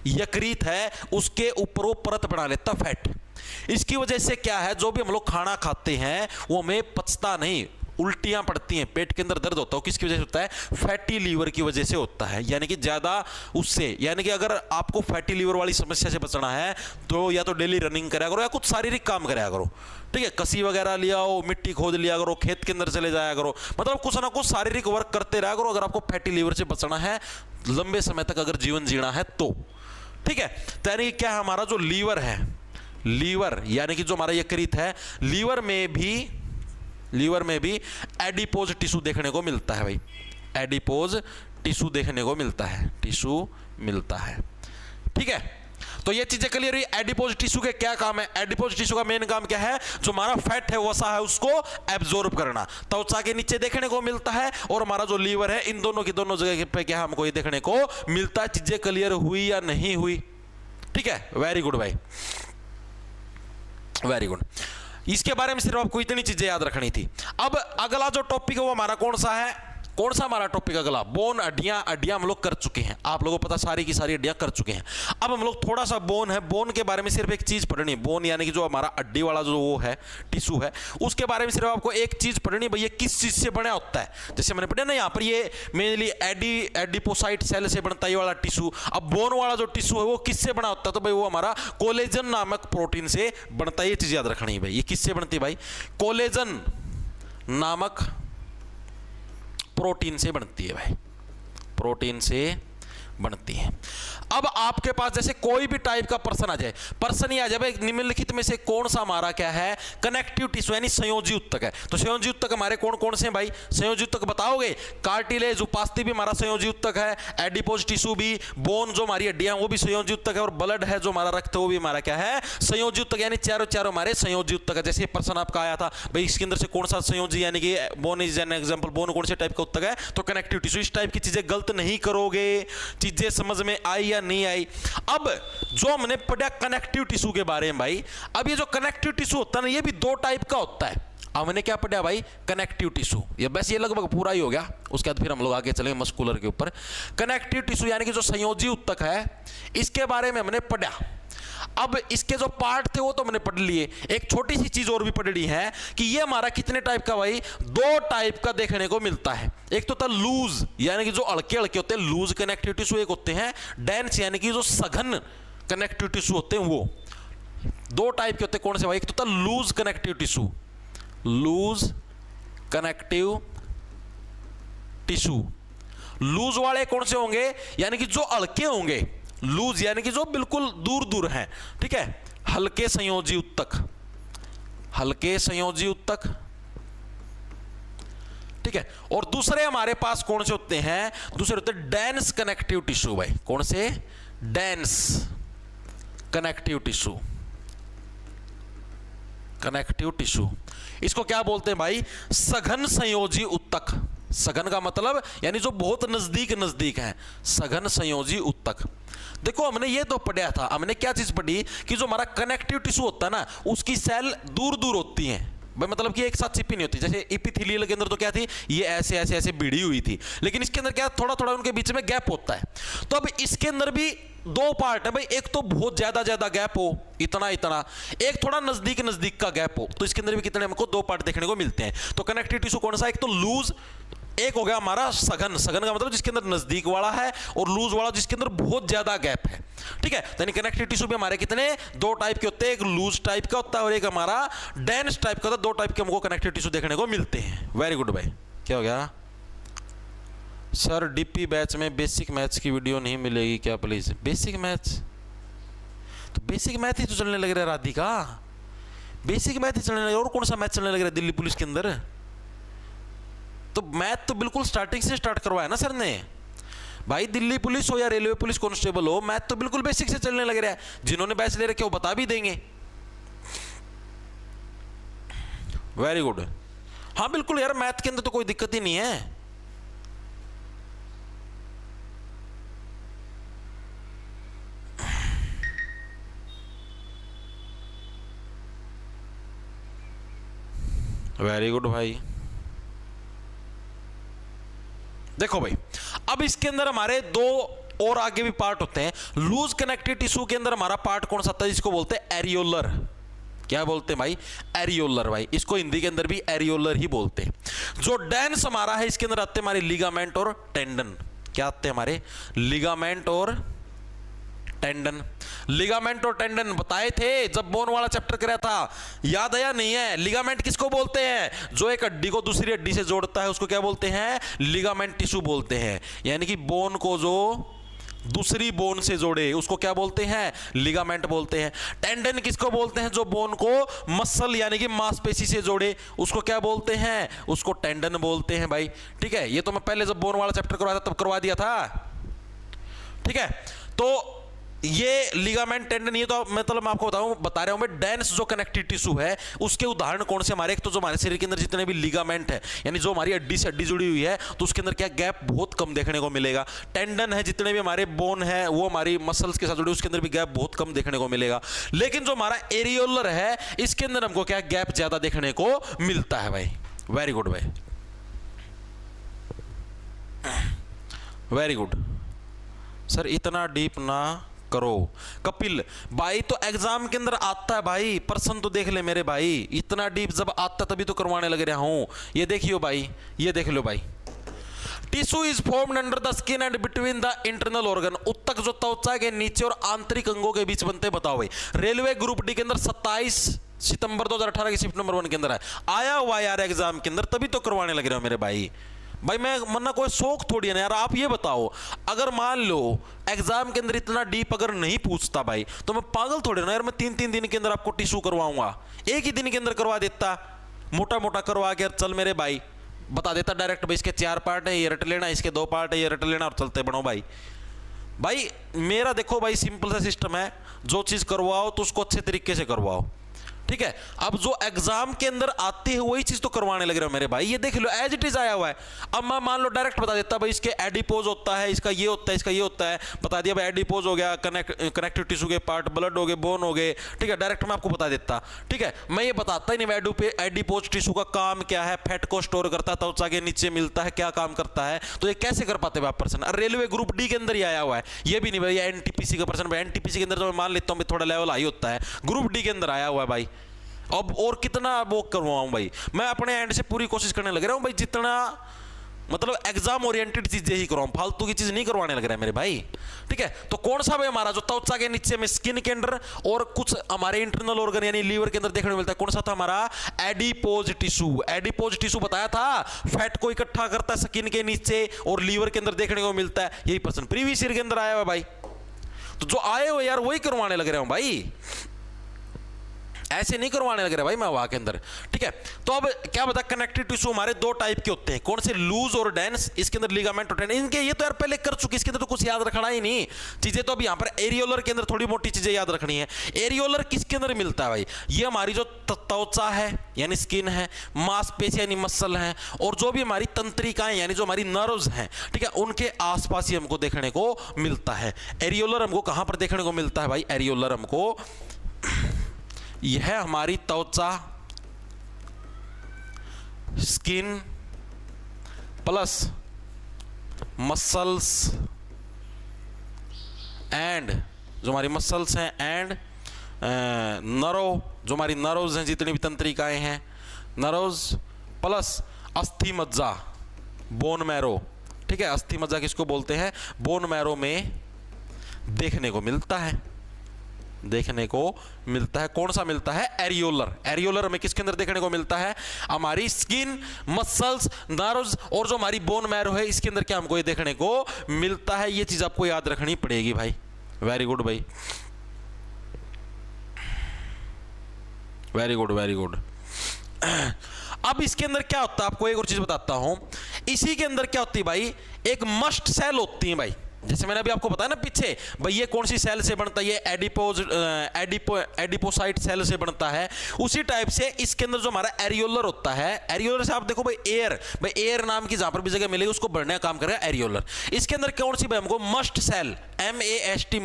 यकृत है, उसके ऊपर वो परत बना लेता फैट। इसकी वजह से क्या है, जो भी हम लोग खाना खाते हैं वो हमें पचता नहीं, उल्टियां पड़ती हैं, पेट के अंदर दर्द होता है। किसकी वजह से होता है? फैटी लीवर की वजह से होता है। यानी कि ज्यादा उससे, यानी कि अगर आपको फैटी लीवर वाली समस्या से बचना है तो या तो डेली रनिंग करा करो या कुछ शारीरिक काम करा करो, ठीक है, कसी वगैरह लिया हो, मिट्टी खोद लिया करो, खेत के अंदर चले जाया करो, मतलब कुछ ना कुछ शारीरिक वर्क करते रहा करो, अगर आपको फैटी लीवर से बचना है, लंबे समय तक अगर जीवन जीना है तो। ठीक है, तो यानी क्या है, हमारा जो लीवर है, लीवर यानी कि जो हमारा यकृत है, लीवर में भी एडिपोज टिश्यू देखने को मिलता है भाई, एडिपोज टिश्यू देखने को मिलता है, टिश्यू मिलता है। ठीक है, तो ये चीजें क्लियर हुई। एडिपोज टिश्यू के क्या काम है? एडिपोज टिश्यू का मेन काम क्या है? जो हमारा फैट है, वसा है, उसको एब्जॉर्ब करना। त्वचा के नीचे देखने को मिलता है, और हमारा जो लीवर है, इन दोनों की दोनों जगह पे क्या हमको ये देखने को मिलता है। चीजें क्लियर हुई या नहीं हुई? ठीक है, वेरी गुड भाई, वेरी गुड। इसके बारे में सिर्फ आपको इतनी चीजें याद रखनी थी। अब अगला जो टॉपिक है वो हमारा कौन सा है? कौन सा हमारा टॉपिक अगला? बोन, हड्डियां। हड्डियां हम लोग कर चुके हैं, आप लोगों को पता, सारी की सारी हड्डियां कर चुके हैं। अब हम लोग थोड़ा सा बोन है, बोन के बारे में सिर्फ एक चीज पढ़नी है। बोन यानी कि जो हमारा हड्डी वाला जो वो है टिश्यू है, उसके बारे में सिर्फ आपको एक चीज पढ़नी है, भैया किस चीज से बना होता है। जैसे मैंने पढ़ा ना यहाँ पर, ये मेनली एडिपोसाइट सेल से बनता है ये वाला टिश्यू। अब बोन वाला जो टिश्यू है वो किससे बना होता है? तो भाई वो हमारा कोलेजन नामक प्रोटीन से बनता है। ये चीज याद रखनी है भाई। ये किससे बनती है भाई? कोलेजन नामक प्रोटीन से बनती है भाई, प्रोटीन से बनती है। अब आपके पास जैसे कोई भी टाइप का पर्सन आ जाए, पर्सन ही आ जाए, निम्नलिखित में से कौन सा हमारा क्या है? कनेक्टिव टिश्यू यानी संयोजी उत्तक है। तो संयोजी उत्तक हमारे कौन कौन से हैं भाई? संयोजी उत्तक बताओगे? कार्टिलेज, उपास्थि भी हमारा संयोजी उत्तक है, एडिपोज टिश्यू भी, बोन जो हमारी हड्डियां वो भी संयोजी उत्तक है, और ब्लड है जो हमारा रक्त है वो भी हमारा क्या है? संयोजी उत्तक। यानी चारों चारों हमारे संयोजी उत्तक है। जैसे पर्सन आपका आया था भाई, इसके अंदर से कौन सा संयोजी, यानी कि bone is an example, bone कौन से टाइप का उत्तक है? तो कनेक्टिव टिश्यू। इस टाइप की चीजें गलत नहीं करोगे। चीजें समझ में आई या नहीं आई? अब जो हमने पढ़ा कनेक्टिव टिश्यू के बारे में भाई, अब ये जो कनेक्टिव टिश्यू होता है ना, ये भी दो टाइप का होता है। हमने क्या पढ़ा भाई? Connective tissue. ये बस ये लगभग पूरा ही हो गया। उसके बाद फिर हम लोग आगे चलेंगे मस्कुलर के ऊपर। कनेक्टिव टिश्यू यानी कि जो संयोजी उत्तक है, इसके बारे में हमने पढ़ा। अब इसके जो पार्ट थे वो तो हमने पढ़ लिए। एक छोटी सी चीज और भी पढ़ ली है कि ये हमारा कितने टाइप का भाई? दो टाइप का देखने को मिलता है। एक तो था लूज, यानी कि जो हल्के हल्के होते हैं, लूज कनेक्टिव टिश्यू। एक होते हैं डेंस, यानी कि जो सघन कनेक्टिव टिश्यू होते हैं। वो दो टाइप के होते हैं। कौन से भाई? एक तो था loose connective tissue, loose connective tissue. Loose वाले कौन से होंगे? यानी कि जो हल्के होंगे। लूज यानी कि जो बिल्कुल दूर दूर हैं, ठीक है? हल्के संयोजी उत्तक, हल्के संयोजी उत्तक, ठीक है? और दूसरे हमारे पास कौन से होते हैं? दूसरे होते हैं डेंस कनेक्टिव टिश्यू भाई। कौन से? Dense connective tissue, connective tissue. इसको क्या बोलते हैं भाई? सघन संयोजी उत्तक। सघन का मतलब यानी जो बहुत नजदीक नजदीक है, सघन संयोजी उत्तक। देखो हमने ये तो पढ़ा था, हमने क्या चीज पढ़ी कि जो हमारा कनेक्टिव टिश्यू होता है ना, उसकी सेल दूर दूर होती हैं भाई, मतलब कि एक साथ चिपी नहीं होती। जैसे एपिथेलियल के अंदर तो क्या थी? ये ऐसे ऐसे ऐसे भिड़ी हुई थी, लेकिन इसके अंदर क्या थोड़ा थोड़ा उनके बीच में गैप होता है। तो अब इसके अंदर भी दो पार्ट है भाई। एक तो बहुत ज्यादा ज्यादा गैप हो, इतना इतना, एक थोड़ा नजदीक नजदीक का गैप हो। तो इसके अंदर भी कितने हमको दो पार्ट देखने को मिलते हैं। तो कनेक्टिव टिश्यू कौन सा? एक तो लूज, एक हो गया हमारा सघन। सघन का मतलब जिसके अंदर नजदीक वाला है, और लूज वाला जिसके अंदर बहुत ज्यादा गैप है, ठीक है? यानी कनेक्टिव टिश्यू भी हमारे कितने? दो टाइप के होते हैं। एक लूज टाइप का होता है और एक हमारा डेंस टाइप का होता है। दो टाइप के हमको कनेक्टिव टिश्यू देखने को मिलते हैं। वेरी गुड भाई। क्या हो गया सर? डीपी बैच में बेसिक मैथ्स की वीडियो नहीं मिलेगी क्या प्लीज? बेसिक मैथ्स तो बेसिक मैथ ही तो चलने लग रहा है राधिका, बेसिक मैथ ही चलने लग रहा है। और कौन सा मैथ चलने लग रहा है दिल्ली पुलिस के अंदर? तो मैथ तो बिल्कुल स्टार्टिंग से स्टार्ट करवाया ना सर ने भाई। दिल्ली पुलिस हो या रेलवे पुलिस कांस्टेबल हो, मैथ तो बिल्कुल बेसिक से चलने लग रहा है। जिन्होंने बैच ले रखे वो बता भी देंगे। Very good. हाँ बिल्कुल यार, मैथ के अंदर तो कोई दिक्कत ही नहीं है। वेरी गुड भाई। देखो भाई, अब इसके अंदर हमारे दो और आगे भी पार्ट होते हैं। लूज कनेक्टिव टिश्यू के अंदर हमारा पार्ट कौन सा था? जिसको बोलते हैं एरियोलर। क्या बोलते हैं भाई? एरियोलर भाई। इसको हिंदी के अंदर भी एरियोलर ही बोलते हैं। जो डेंस हमारा है, इसके अंदर आते हैं हमारे लिगामेंट और टेंडन। क्या आते हैं हमारे? लिगामेंट और टेंडन। लिगामेंट और टेंडन बताए थे जब बोन वाला चैप्टर कराया था, याद आया नहीं है? लिगामेंट किसको बोलते हैं? जो एक हड्डी को दूसरी हड्डी से जोड़ता है उसको क्या बोलते हैं? लिगामेंट टिश्यू बोलते हैं। यानी कि बोन को जो दूसरी बोन से जोड़े उसको क्या बोलते हैं? लिगामेंट बोलते हैं। टेंडन किसको बोलते हैं? जो बोन को मसल यानी कि मांसपेशी से जोड़े उसको क्या बोलते हैं? उसको टेंडन बोलते हैं भाई, ठीक है? ये तो मैं पहले जब बोन वाला चैप्टर करवाया था तब करवा दिया था, ठीक है? तो ये लिगामेंट टेंडन, ये तो मतलब मैं आपको बता रहा हूं मैं, डेंस जो कनेक्टिव टिश्यू है उसके उदाहरण कौन से हमारे, एक तो जो हमारे शरीर के अंदर जितने भी लिगामेंट है, यानी जो हमारी हड्डी से हड्डी जुड़ी हुई है, तो उसके अंदर क्या गैप बहुत कम देखने को मिलेगा। टेंडन है, जितने भी हमारे बोन है वो हमारी मसल्स के साथ जुड़े, उसके अंदर भी गैप बहुत कम देखने को मिलेगा। लेकिन जो हमारा एरियोलर है इसके अंदर हमको क्या गैप ज्यादा देखने को मिलता है भाई। वेरी गुड भाई, वेरी गुड सर, इतना डीप ना करो कपिल भाई। तो एग्जाम के अंदर आता है भाई, प्रश्न तो देख ले मेरे भाई, इतना डीप जब आता तभी तो करवाने लग रहा हूं। ये देखियो भाई, ये देख लो भाई, tissue is formed under the skin and between the internal organ. उत्तक जो त्वचा के नीचे और आंतरिक अंगों के बीच बनते, बताओ भाई। रेलवे ग्रुप डी के अंदर 27 सितंबर 2018 की शिफ्ट नंबर 1 के अंदर है, आया हुआ यार एग्जाम के अंदर, तभी तो करवाने लग रहे हो मेरे भाई। भाई मैं मन्ना कोई शौक थोड़ी है ना यार। आप ये बताओ, अगर मान लो एग्जाम के अंदर इतना डीप अगर नहीं पूछता भाई, तो मैं पागल थोड़ी ना यार, मैं 3-3 दिन के अंदर आपको टिश्यू करवाऊंगा, एक ही दिन के अंदर करवा देता, मोटा मोटा करवा के चल मेरे भाई, बता देता डायरेक्ट भाई इसके 4 पार्ट है, ये रट लेना, इसके 2 पार्ट है, ये रट लेना, और चलते बढ़ो भाई। भाई मेरा देखो भाई सिंपल सा सिस्टम है, जो चीज करवाओ तो उसको अच्छे तरीके से करवाओ, ठीक है। अब जो एग्जाम के अंदर आती है वही चीज तो करवाने लग रहे हो मेरे भाई। ये देख लो एज इट इज आया हुआ है। अब मैं मान लो डायरेक्ट बता देता भाई इसके एडिपोज होता है, इसका ये होता है, इसका ये होता है, बता दिया भाई एडिपोज हो गया, कनेक्टिव टिश्यू के पार्ट, ब्लड हो गए, बोन हो गए, ठीक है, डायरेक्ट मैं आपको बता देता, ठीक है। मैं ये बताता ही नहीं एडिपोज टिश्यू का काम क्या है, फैट को स्टोर करता है, त्वचा के नीचे मिलता है, क्या काम करता है, तो ये कैसे कर पाते आप पर्सन। रेलवे ग्रुप डी के अंदर ही आया हुआ है, ये भी नहीं भाई एनटीपीसी का पर्सन, एनटीपीसी के अंदर तो मैं मान लेता हूँ थोड़ा लेवल हाई होता है, ग्रुप डी के अंदर आया हुआ है भाई। अब और कितना वो करवाऊं भाई, मैं अपने एंड से पूरी कोशिश करने लग रहा हूं भाई, जितना मतलब एग्जाम ओरिएंटेड चीजें ही करवाऊं, फालतू की चीज नहीं करवाने लग रहा है मेरे भाई, ठीक है। तो कौन सा भाई हमारा जो त्वचा के नीचे में स्किन के अंदर और कुछ हमारे इंटरनल ऑर्गन यानी लीवर के अंदर देखने को मिलता है, कौन सा था हमारा एडिपोज टिश्यू। एडिपोज टिश्यू बताया था, फैट को इकट्ठा करता है स्किन के नीचे और लीवर के अंदर देखने को मिलता है, यही पर्सन प्रीवियस ईयर के अंदर आया हुआ भाई। तो जो आए हो यार वही करवाने लग रहा हूं भाई, ऐसे नहीं करवाने लग रहा भाई मैं वहां के अंदर, ठीक है। तो अब क्या बता, कनेक्टिव टिश्यू हमारे 2 टाइप के होते हैं, कौन से, लूज और डेंस। इसके अंदर लिगामेंट और टेंडन, इनके ये तो यार पहले कर चुके, इसके अंदर तो कुछ याद रखना ही नहीं चीजें। तो अब यहां पर एरियोलर के अंदर थोड़ी मोटी चीजें याद रखनी है। एरियोलर किसके अंदर मिलता है भाई, ये हमारी जो त्वचा है यानी स्किन है, मांसपेशी यानी मसल है, और जो भी हमारी तंत्रिकाएं यानी जो हमारी नर्व्स हैं, ठीक है, उनके आसपास ही हमको देखने को मिलता है। एरियोलर हमको कहां पर देखने को मिलता है भाई, एरियोलर हमको यह है हमारी त्वचा, स्किन प्लस मसल्स एंड जो हमारी मसल्स हैं एंड नर्व, जो हमारी नर्व्स हैं, जितनी भी तंत्रिकाएं हैं, नर्व्स प्लस अस्थि मज्जा, बोन मैरो, ठीक है। अस्थि मज्जा किसको बोलते हैं, बोन मैरो में देखने को मिलता है, देखने को मिलता है। कौन सा मिलता है, एरियोलर। एरियोलर में किसके अंदर देखने को मिलता है, हमारी स्किन, मसल्स, नर्व्स और जो हमारी बोन मैरो है, इसके अंदर क्या हमको ये देखने को मिलता है। ये चीज आपको याद रखनी पड़ेगी भाई। वेरी गुड भाई, वेरी गुड, वेरी गुड। अब इसके अंदर क्या होता है, आपको एक और चीज बताता हूं, इसी के अंदर क्या होती है भाई, एक मस्ट सेल होती है भाई। जैसे मैंने अभी आपको बताया ना पीछे भाई, ये कौन सी सेल से बनता है, ये एडिपोसाइट सेल से बनता है। उसी टाइप से इसके अंदर जो हमारा एरियोलर होता है, एरियोलर से आप देखो भाई एयर नाम की जहां पर भी जगह मिलेगी उसको बढ़ने का काम करेगा एरियोलर। इसके अंदर कौन सी भाई हमको मस्ट सेल, MAST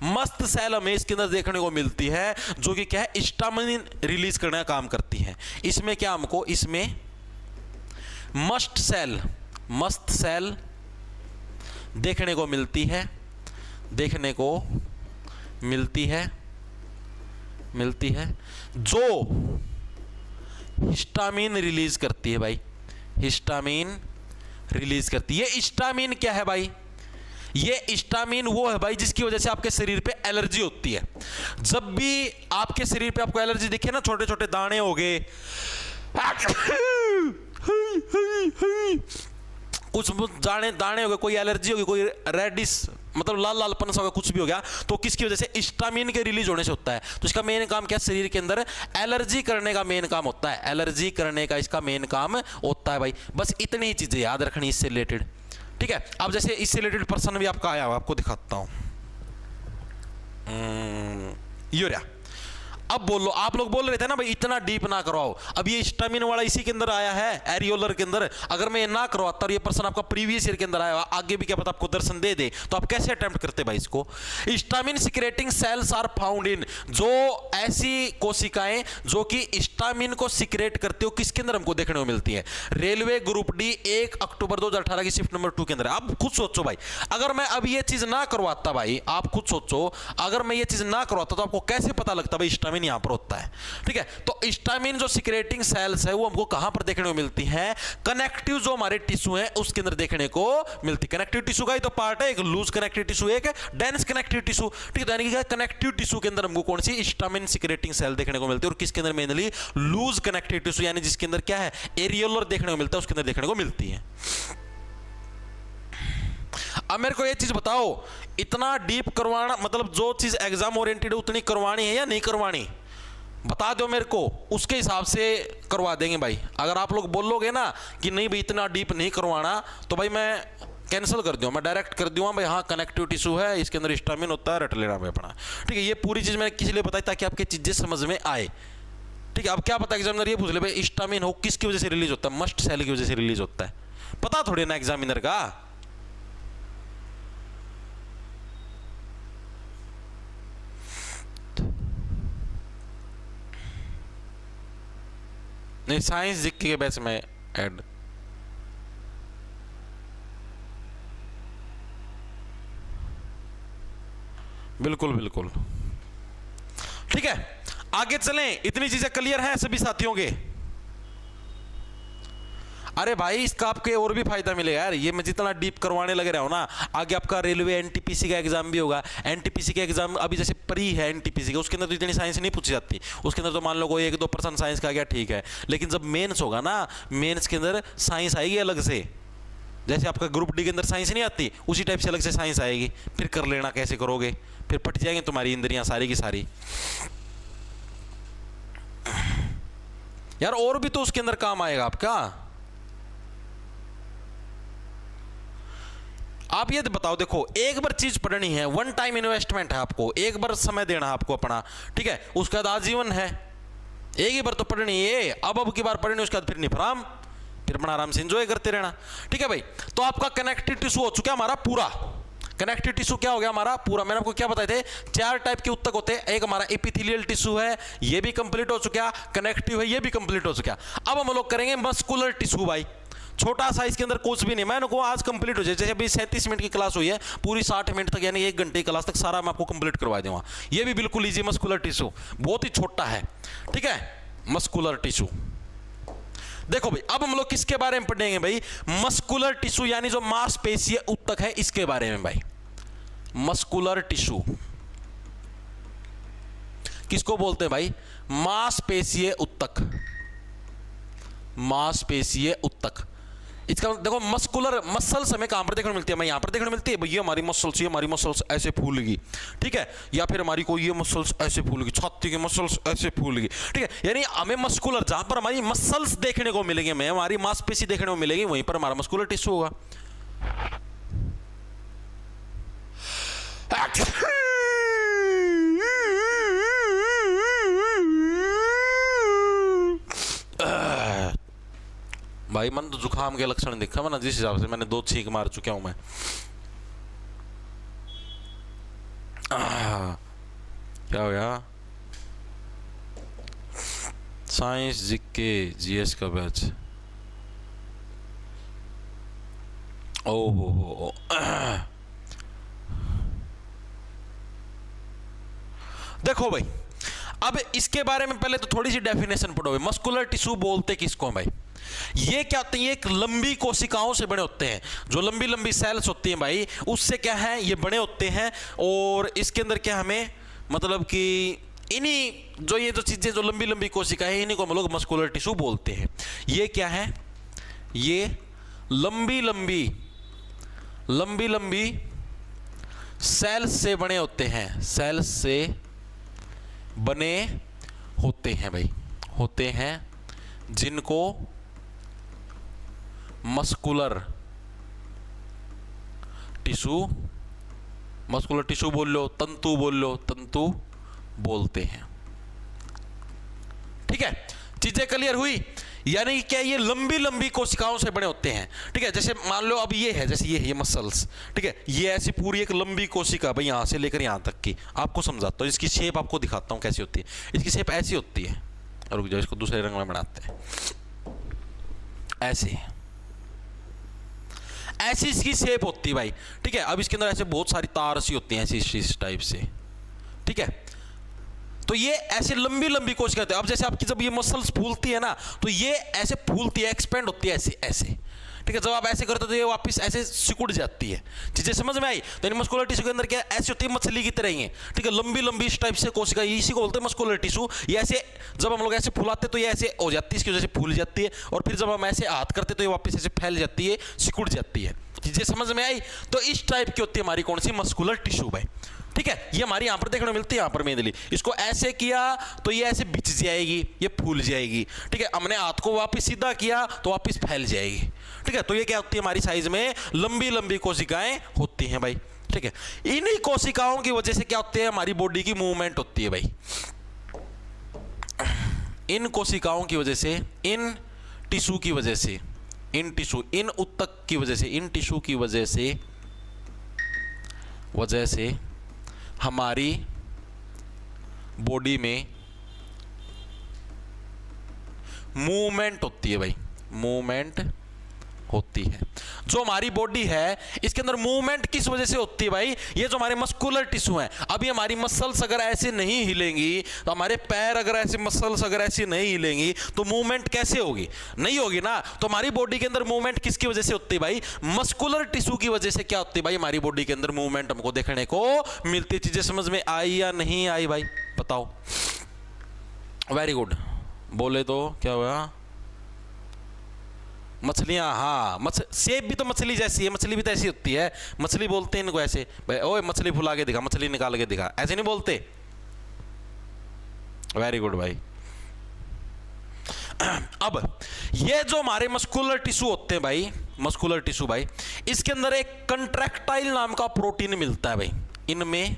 मस्त सेल हमें इसके अंदर देखने को मिलती है, जो कि क्या है, हिस्टामिन रिलीज करने का काम करती है। इसमें क्या हमको, इसमें मस्ट सेल देखने को मिलती है, देखने को मिलती है जो हिस्टामिन रिलीज करती है भाई, हिस्टामिन रिलीज करती है। ये हिस्टामिन क्या है भाई, ये हिस्टामिन वो है भाई जिसकी वजह से आपके शरीर पे एलर्जी होती है। जब भी आपके शरीर पे आपको एलर्जी दिखे ना, छोटे छोटे दाने हो गए, कुछ दाने हो गए, कोई एलर्जी हो गई, कोई रेडिश मतलब लाल लालपन सा हो गया, कुछ भी हो गया, तो किसकी वजह से, हिस्टामिन के रिलीज होने से होता है। तो इसका मेन काम क्या है, शरीर के अंदर एलर्जी करने का मेन काम होता है, एलर्जी करने का इसका मेन काम होता है भाई। बस इतनी ही चीजें याद रखनी इससे रिलेटेड, ठीक है। अब जैसे इससे रिलेटेड पर्सन भी आपका आया हुआ, आपको दिखाता हूं। यूरिया। अब बोलो, आप लोग बोल रहे थे ना भाई इतना डीप ना करवाओ, अब ये स्टामिन वाला इसी के अंदर आया है, एरियोलर के अंदर। अगर मैं ये ना करवाता और ये पर्सन आपका प्रीवियस ईयर के अंदर आया, आगे भी क्या पता आपको दर्शन दे दे, तो आप कैसे अटेम्प्ट करते भाई इसको? Histamine secreting cells are found in, जो ऐसी कोशिकाएं जो कि स्टामिन को सिक्रेट करते हो, किसके अंदर हमको देखने को मिलती है? रेलवे ग्रुप डी 1 अक्टूबर 2018 की शिफ्ट नंबर 2 के अंदर। आप खुद सोचो भाई, अगर मैं अब ये चीज ना करवाता भाई, आप खुद सोचो, अगर मैं ये चीज ना करवाता तो आपको कैसे पता लगता भाई स्टामिन यहां पर होता है? ठीक है, तो स्टामिन जो सिक्रेटिंग सेल्स है वो हमको कहां पर देखने को मिलती है? कनेक्टिव जो हमारे टिश्यू है उसके अंदर देखने को मिलती है। कनेक्टिव टिश्यू का ही तो पार्ट है, एक लूज कनेक्टिव टिश्यू, एक डेंस कनेक्टिव टिश्यू। ठीक है, यानी कि कनेक्टिव टिश्यू के अंदर हमको कौन सी स्टामिन सिक्रेटिंग सेल देखने को मिलती है, और किसके अंदर? मेनली लूज कनेक्टिव टिश्यू, यानी जिसके अंदर क्या है, एरियोलर देखने को मिलता है, उसके अंदर देखने को मिलती है। अब मेरे को ये चीज बताओ, इतना डीप करवाना मतलब जो चीज एग्जाम ओरिएंटेड उतनी करवानी है या नहीं करवानी? बता दो मेरे को, उसके हिसाब से करवा देंगे भाई। अगर आप लोग बोलोगे ना कि नहीं भाई इतना डीप नहीं करवाना, तो भाई मैं कैंसिल कर दूँ, मैं डायरेक्ट कर दूँगा भाई हाँ कनेक्टिव टिश्यू है, इसके अंदर स्टामिन होता है, रट लेना भाई अपना। ठीक है, ये पूरी चीज़ मैंने किस लिए बताई? ताकि आपकी चीज़ें समझ में आए। ठीक है, अब क्या पता एग्जामिनर ये पूछ ले भाई स्टामिन हो किसकी वजह से रिलीज होता है? मस्ट सेल की वजह से रिलीज होता है, पता थोड़ी ना एग्जामिनर का। नहीं, साइंस जिक के बैच में ऐड। बिल्कुल बिल्कुल, ठीक है, आगे चलें। इतनी चीजें क्लियर हैं सभी साथियों के? अरे भाई इसका आपके और भी फायदा मिलेगा यार, ये मैं जितना डीप करवाने लग रहा हूं ना, आगे आपका रेलवे एनटीपीसी का एग्जाम भी होगा। एनटीपीसी का एग्जाम अभी जैसे प्री है एनटीपीसी का, उसके अंदर तो इतनी साइंस नहीं पूछी जाती, उसके अंदर तो मान लो कोई 1-2% साइंस का गया, ठीक है। लेकिन जब मेंस होगा ना, मेंस के अंदर साइंस आएगी अलग से, जैसे आपका ग्रुप डी के अंदर साइंस नहीं आती, उसी टाइप से अलग से साइंस आएगी। फिर कर लेना कैसे करोगे, फिर पट जाएंगे तुम्हारी इंद्रियां सारी की सारी यार। और भी तो उसके अंदर काम आएगा आपका। आप ये बताओ, देखो एक बार चीज पढ़नी है, वन टाइम इन्वेस्टमेंट है, आपको एक बार समय देना है आपको अपना, ठीक है। उसके बाद आजीवन है, एक ही बार तो पढ़नी है, अब की बार पढ़नी, उसके बाद फिर निफराम, फिर अपना आराम से एंजॉय करते रहना। ठीक है भाई, तो आपका कनेक्टिव टिश्यू हो चुका हमारा पूरा। कनेक्टिव टिश्यू क्या हो गया हमारा पूरा? मैंने आपको क्या बताए थे, 4 टाइप के उत्तक होते हैं। एक हमारा एपिथेलियल टिश्यू है, ये भी कंप्लीट हो चुका, कनेक्टिव है, ये भी कंप्लीट हो चुका। अब हम लोग करेंगे मस्कुलर टिश्यू भाई, छोटा सा, इसके अंदर कुछ भी नहीं। मैंने को आज कंप्लीट हो जाए, जैसे अभी 37 मिनट की क्लास हुई है, पूरी 60 मिनट तक यानी 1 घंटे की क्लास तक सारा मैं आपको कंप्लीट करवा दूंगा। ये भी बिल्कुल इजी मस्कुलर टिश्यू, बहुत ही छोटा है, ठीक है, मस्कुलर टिश्यू। देखो भाई, अब हम लोग किसके बारे में पढ़ेंगे भाई? मस्कुलर टिश्यू, यानी जो मांसपेशीय उत्तक है, इसके बारे में भाई। मस्कुलर टिश्यू किसको बोलते हैं भाई? मांसपेशीय उत्तक, मांसपेशीय उत्तक। इसका देखो मस्कुलर मसल्स हमें कहां पर देखने को मिलती है? हमें यहां पर देखने को मिलती है भैया, हमारी मसल्स, ये हमारी मसल्स ऐसे फूलेगी, ठीक है, या फिर हमारी कोई ये मसल्स ऐसे फूलेगी, छाती की मसल्स ऐसे फूलेगी, ठीक है। यानी हमें मस्कुलर, जहां पर हमारी मसल्स देखने को मिलेंगे, हमें हमारी मांसपेशी देखने को मिलेगी, वहीं पर हमारा मस्कुलर टिश्यू होगा। भाई मन तो जुकाम के लक्षण दिखा ना, जिस हिसाब से मैंने 2 छींक मार चुका हूं मैं। क्या हो गया? साइंस जीके जीएस का बैच, ओहो। देखो भाई, अब इसके बारे में पहले तो थोड़ी सी डेफिनेशन पढ़ो। मस्कुलर टिश्यू बोलते किसको भाई? ये क्या होते हैं? ये एक लंबी कोशिकाओं से बने होते हैं, जो लंबी लंबी सेल्स होती हैं भाई, उससे क्या है ये बने होते हैं। और इसके अंदर क्या हमें मतलब कि इन्हीं जो ये जो चीजें जो लंबी लंबी कोशिकाएं हैं, इन्हीं को हम लोग मस्कुलर टिश्यू बोलते हैं। ये क्या है? ये लंबी लंबी लंबी लंबी सेल्स से बने होते हैं, सेल्स से बने होते हैं भाई, होते हैं, जिनको मस्कुलर टिश्यू मस्कुलर टिश्यू बोल लो, तंतु बोल लो, तंतु बोलते हैं। ठीक है, चीजें क्लियर हुई? यानी क्या ये लंबी लंबी कोशिकाओं से बने होते हैं। ठीक है, जैसे मान लो अब ये है, जैसे ये है, ये मसल्स। ठीक है, ये ऐसी पूरी एक लंबी कोशिका भाई, यहां से लेकर यहां तक की। आपको समझाता हूं, इसकी शेप आपको दिखाता हूं कैसी होती है। इसकी शेप ऐसी होती है, रुक जाओ इसको दूसरे रंग में बनाते हैं। ऐसे ऐसी इसकी शेप होती है भाई। ठीक है, अब इसके अंदर ऐसे बहुत सारी तार सी होती हैं, ऐसी इस टाइप से। ठीक है, तो ये ऐसे लंबी लंबी कोशिका होती है। अब जैसे आपकी जब ये मसल्स फूलती है ना, तो ये ऐसे फूलती है, एक्सपेंड होती है ऐसे ऐसे। ठीक है, जब आप ऐसे करते हो तो ये वापस ऐसे सिकुड़ जाती है। चीजें समझ में आई? तो इन मस्कुलर टिश्यू के अंदर क्या ऐसी होती है, मछली की तरह ही है। ठीक है, लंबी लंबी इस टाइप से कोशिका, इसी को बोलते हैं मस्कुलर टिश्यू। ये ऐसे जब हम लोग ऐसे फुलाते तो ये ऐसे हो जाती है, इसकी वजह से फूल जाती है, और फिर जब हम ऐसे हाथ करते तो ये वापस ऐसे फैल जाती है, सिकुड़ जाती है। चीजें समझ में आई? तो इस टाइप की होती है हमारी कौन सी? मस्कुलर टिश्यू भाई। ठीक है, ये हमारी यहां पर देखने को मिलती है, यहां पर मेनली। इसको ऐसे किया तो ये ऐसे बिछ जाएगी, ये फूल जाएगी। ठीक है, हमने हाथ को वापस सीधा किया तो वापस फैल जाएगी। ठीक है, तो ये क्या होती है हमारी साइज में लंबी लंबी कोशिकाएं होती हैं भाई। ठीक है, इन्हीं कोशिकाओं की वजह से क्या होती है, हमारी बॉडी की मूवमेंट होती है भाई। इन कोशिकाओं की वजह से, इन टिश्यू की वजह से, इन टिश्यू, इन उत्तक की वजह से, इन टिश्यू की वजह से हमारी बॉडी में मूवमेंट होती है भाई, मूवमेंट होती है। जो हमारी बॉडी है इसके अंदर मूवमेंट किस वजह से होती है भाई? ये जो हमारे मस्कुलर टिश्यू हैं, अभी हमारी मसल्स अगर ऐसे नहीं हिलेंगी, तो हमारे पैर अगर ऐसे, मसल्स अगर ऐसे नहीं हिलेंगी तो मूवमेंट कैसे होगी? नहीं होगी ना। तो हमारी बॉडी के अंदर मूवमेंट किसकी वजह से होती है भाई? मस्कुलर टिश्यू की वजह से क्या होती है भाई? हमारी बॉडी के अंदर मूवमेंट हमको देखने को मिलती है। चीजें समझ में आई या नहीं आई भाई? बताओ। वेरी गुड, बोले तो क्या हुआ? मछलियां, हाँ, सेब भी तो मछली जैसी है, मछली भी तो ऐसी होती है। मछली बोलते हैं इनको ऐसे, भाई ओए मछली फुला के दिखा, मछली निकाल के दिखा, ऐसे नहीं बोलते। वेरी गुड भाई। अब ये जो हमारे मस्कुलर टिश्यू होते हैं भाई, मस्कुलर टिश्यू भाई, इसके अंदर एक कंट्रैक्टाइल नाम का प्रोटीन मिलता है भाई। इनमें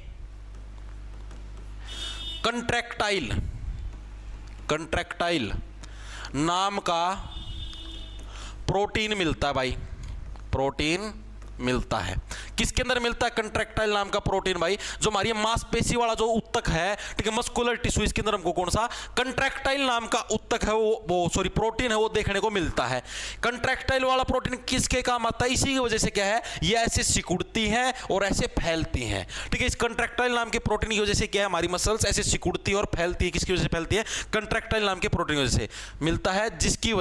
कंट्रैक्टाइल नाम का प्रोटीन मिलता है भाई, प्रोटीन मिलता है। किसके अंदर मिलता है कंट्रैक्टाइल नाम का प्रोटीन भाई? जो हमारी मांसपेशी वाला जो उत्तक है, ठीक है, मस्कुलर टिश्यू, इसके अंदर हमको कौन सा कंट्रैक्टाइल नाम का उत्तक है, वो सॉरी प्रोटीन है, वो देखने को मिलता है। कंट्रैक्टाइल वाला प्रोटीन किसके काम आता है? इसी की वजह से क्या है, ये ऐसे सिकुड़ती हैं और ऐसे फैलती हैं। ठीक है, इस कंट्रैक्टाइल नाम के प्रोटीन की वजह से क्या है, हमारी मसल्स ऐसे सिकुड़ती और फैलती है। किसकी वजह से फैलती है? कंट्रैक्टाइल नाम के प्रोटीन की वजह से मिलता है, जिसकी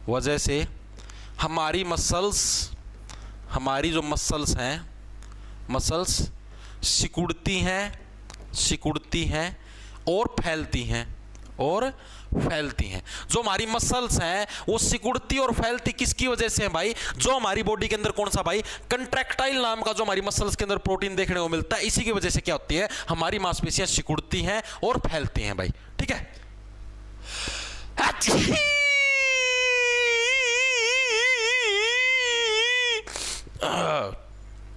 वजह से हमारी मसल्स, हमारी जो मसल्स हैं, मसल्स सिकुड़ती हैं और फैलती हैं, जो हमारी मसल्स हैं वो सिकुड़ती और फैलती किसकी वजह से है भाई? जो हमारी बॉडी के अंदर कौन सा भाई? कंट्रैक्टाइल नाम का जो हमारी मसल्स के अंदर प्रोटीन देखने को मिलता है, इसी की वजह से क्या होती है, हमारी मांसपेशियां सिकुड़ती हैं और फैलती हैं भाई। ठीक है,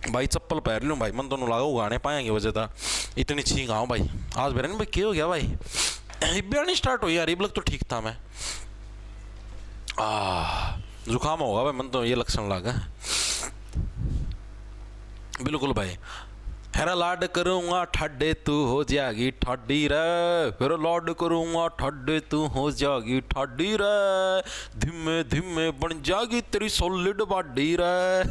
भाई चप्पल पहन लूँ भाई, मन दोनों लागू गाने पाएंगे वजह था इतनी छींक आऊँ भाई। आज बेरा भाई क्या हो गया भाई? नहीं स्टार्ट हो यार, इब तो ठीक था मैं। जुकाम होगा भाई, मन तो ये लक्षण लगा बिल्कुल भाई। हेरा लाड करूँगा ठाडे तू हो जाएगी ठाडी रे, फिर लाड करूँगा ठाडे तू हो जाएगी ठाडी रे, धीमे धीमे बन जाएगी तेरी सॉलिड बॉडी रे।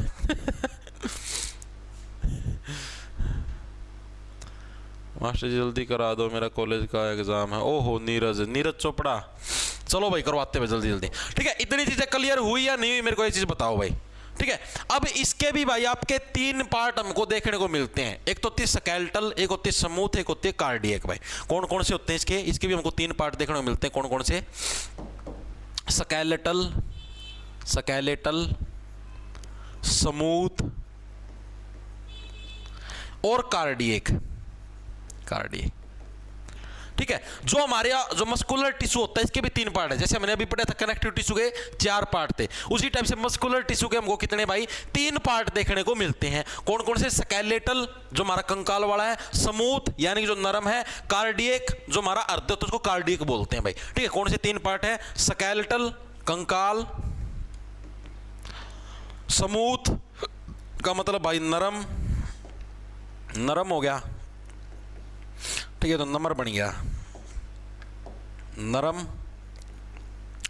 मास्टर जी जल्दी करा दो, मेरा कॉलेज का एग्जाम है। ओहो नीरज चोपड़ा, चलो भाई करवाते हैं जल्दी जल्दी। ठीक है, इतनी चीजें क्लियर हुई या नहीं हुई मेरे को ये चीज बताओ भाई। ठीक है, अब इसके भी भाई आपके 3 पार्ट हमको देखने को मिलते हैं। एक तो होती है स्केलेटल, एक होती है स्मूथ, एक होती है कार्डियक भाई। कौन कौन से होते हैं इसके भी हमको 3 पार्ट देखने को मिलते हैं। कौन कौन से? स्केलेटल, स्मूथ और कार्डियक। ठीक है। जो हमारे जो मस्कुलर टिश्यू होता है इसके भी 3 पार्ट है, जैसे मैंने अभी पढ़ा था कनेक्टिव टिश्यू के 4 पार्ट थे, उसी टाइप से मस्कुलर टिश्यू के हमको कितने भाई 3 पार्ट देखने को मिलते हैं। कौन कौन से? स्केलेटल जो हमारा कंकाल वाला है, स्मूथ यानी कि जो नरम है, कार्डियक जो हमारा अर्ध है तो उसको कार्डियक बोलते हैं भाई। ठीक है, कौन से 3 पार्ट है? स्केलेटल कंकाल, स्मूथ का मतलब भाई नरम, नरम हो गया, ठीक है, तो नंबर बन गया नरम,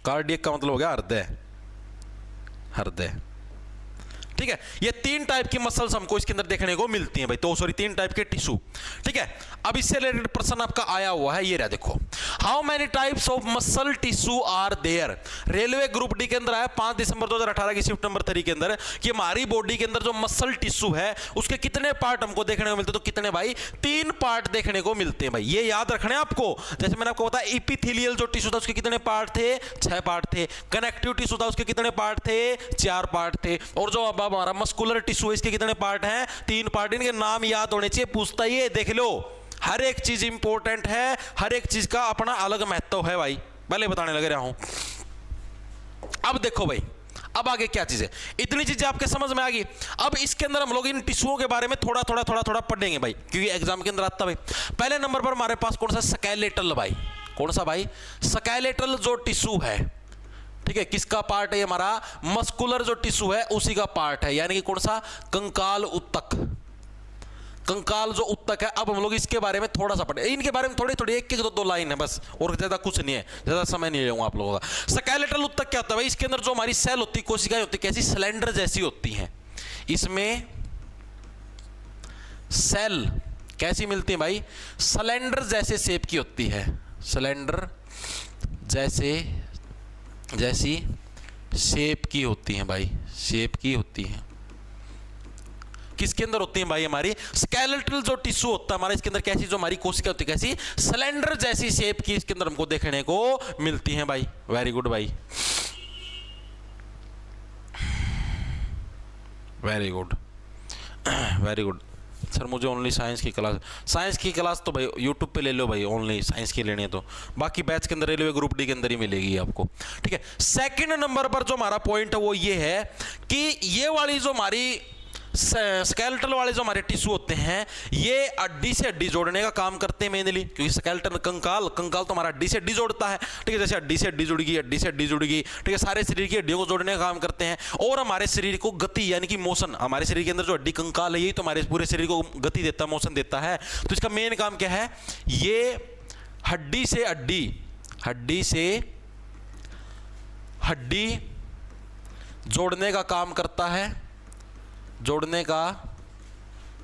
कार्डियक का मतलब हो गया हृदय, हृदय। ठीक है, ये 3 टाइप की मसल्स हमको इसके अंदर देखने को मिलती हैं भाई, तो सॉरी 3 टाइप के टिश्यू। ठीक है, अब इससे रिलेटेड प्रश्न आपका आया हुआ है, ये रहा देखो, how many types of muscle tissue are there. Railway group D के अंदर आया 5 दिसंबर 2018 की शिफ्ट नंबर 3 के अंदर कि हमारी बॉडी के अंदर जो मसल टिश्यू है उसके कितने पार्ट हमको देखने को मिलते हैं, तो कितने भाई 3 पार्ट देखने को मिलते हैं भाई। ये याद रखना है आपको, जैसे मैंने आपको बताया एपिथेलियल जो टिश्यू था उसके कितने पार्ट थे? 6 पार्ट थे। कनेक्टिव टिश्यू था उसके कितने पार्ट थे? 4 पार्ट थे। और जो अब हमारा मस्कुलर टिश्यू है इसके कितने पार्ट हैं? 3 पार्ट। इनके नाम याद होने चाहिए, पूछता ही है, देख लो, हर एक चीज इंपॉर्टेंट है, हर एक चीज का अपना अलग महत्व है भाई, पहले बताने लग रहा हूं। अब देखो भाई, अब आगे क्या चीज है, इतनी चीजें आपके समझ में आ गई। अब इसके अंदर हम लोग इन टिश्यूओं के बारे में थोड़ा थोड़ा पढ़ेंगे भाई, क्योंकि एग्जाम के अंदर आता भाई। पहले नंबर पर हमारे पास कौन सा? स्केलेटल भाई। कौन सा भाई? स्केलेटल जो टिश्यू है, ठीक है, किसका पार्ट है? हमारा मस्कुलर जो टिश्यू है उसी का पार्ट है, यानी कि कौन सा? कंकाल उत्तक। कंकाल जो उत्तक है, अब हम लोग इसके बारे में थोड़ा सा पढ़े, इनके बारे में थोड़ी थोड़ी एक दो लाइन है बस, और ज्यादा कुछ नहीं है, ज्यादा समय नहीं लूंगा आप लोगों का। स्केलेटल उत्तक क्या होता है भाई? इसके अंदर जो हमारी सेल होती है, कोशिकाएं होती है, कैसी? सिलेंडर जैसी होती हैं। इसमें सेल कैसी मिलती है भाई? सिलेंडर जैसे शेप की होती है, सिलेंडर जैसी शेप की होती हैं भाई, शेप की होती हैं। किसके अंदर होती हैं भाई? हमारी स्केलेटल जो टिश्यू होता है हमारा, इसके अंदर कैसी जो हमारी कोशिका होती है, कैसी? सिलेंडर जैसी शेप की इसके अंदर हमको देखने को मिलती हैं भाई। वेरी गुड भाई, very good, very good sir. मुझे ओनली साइंस की क्लास तो भाई यूट्यूब पे ले लो भाई, ओनली साइंस की लेनी है तो, बाकी बैच के अंदर रेलवे ग्रुप डी के अंदर ही मिलेगी आपको। ठीक है, सेकंड नंबर पर जो हमारा पॉइंट है वो ये है कि ये वाली जो हमारी स्केलेटल वाले जो हमारे टिश्यू होते हैं ये हड्डी से हड्डी जोड़ने का काम करते हैं मेनली, क्योंकि स्केलेटल कंकाल तो हमारा हड्डी से हड्डी जोड़ता है। ठीक है, जैसे हड्डी से हड्डी जुड़ेगी, हड्डी से हड्डी जुड़ेगी, ठीक है, सारे शरीर की हड्डियों को जोड़ने का काम करते हैं। और हमारे शरीर को गति यानी कि मोशन, हमारे शरीर के अंदर जो हड्डी कंकाल है यही तो हमारे पूरे शरीर को गति देता है, मोशन देता है। तो इसका मेन काम क्या है? ये हड्डी से हड्डी जोड़ने का काम करता है, जोड़ने का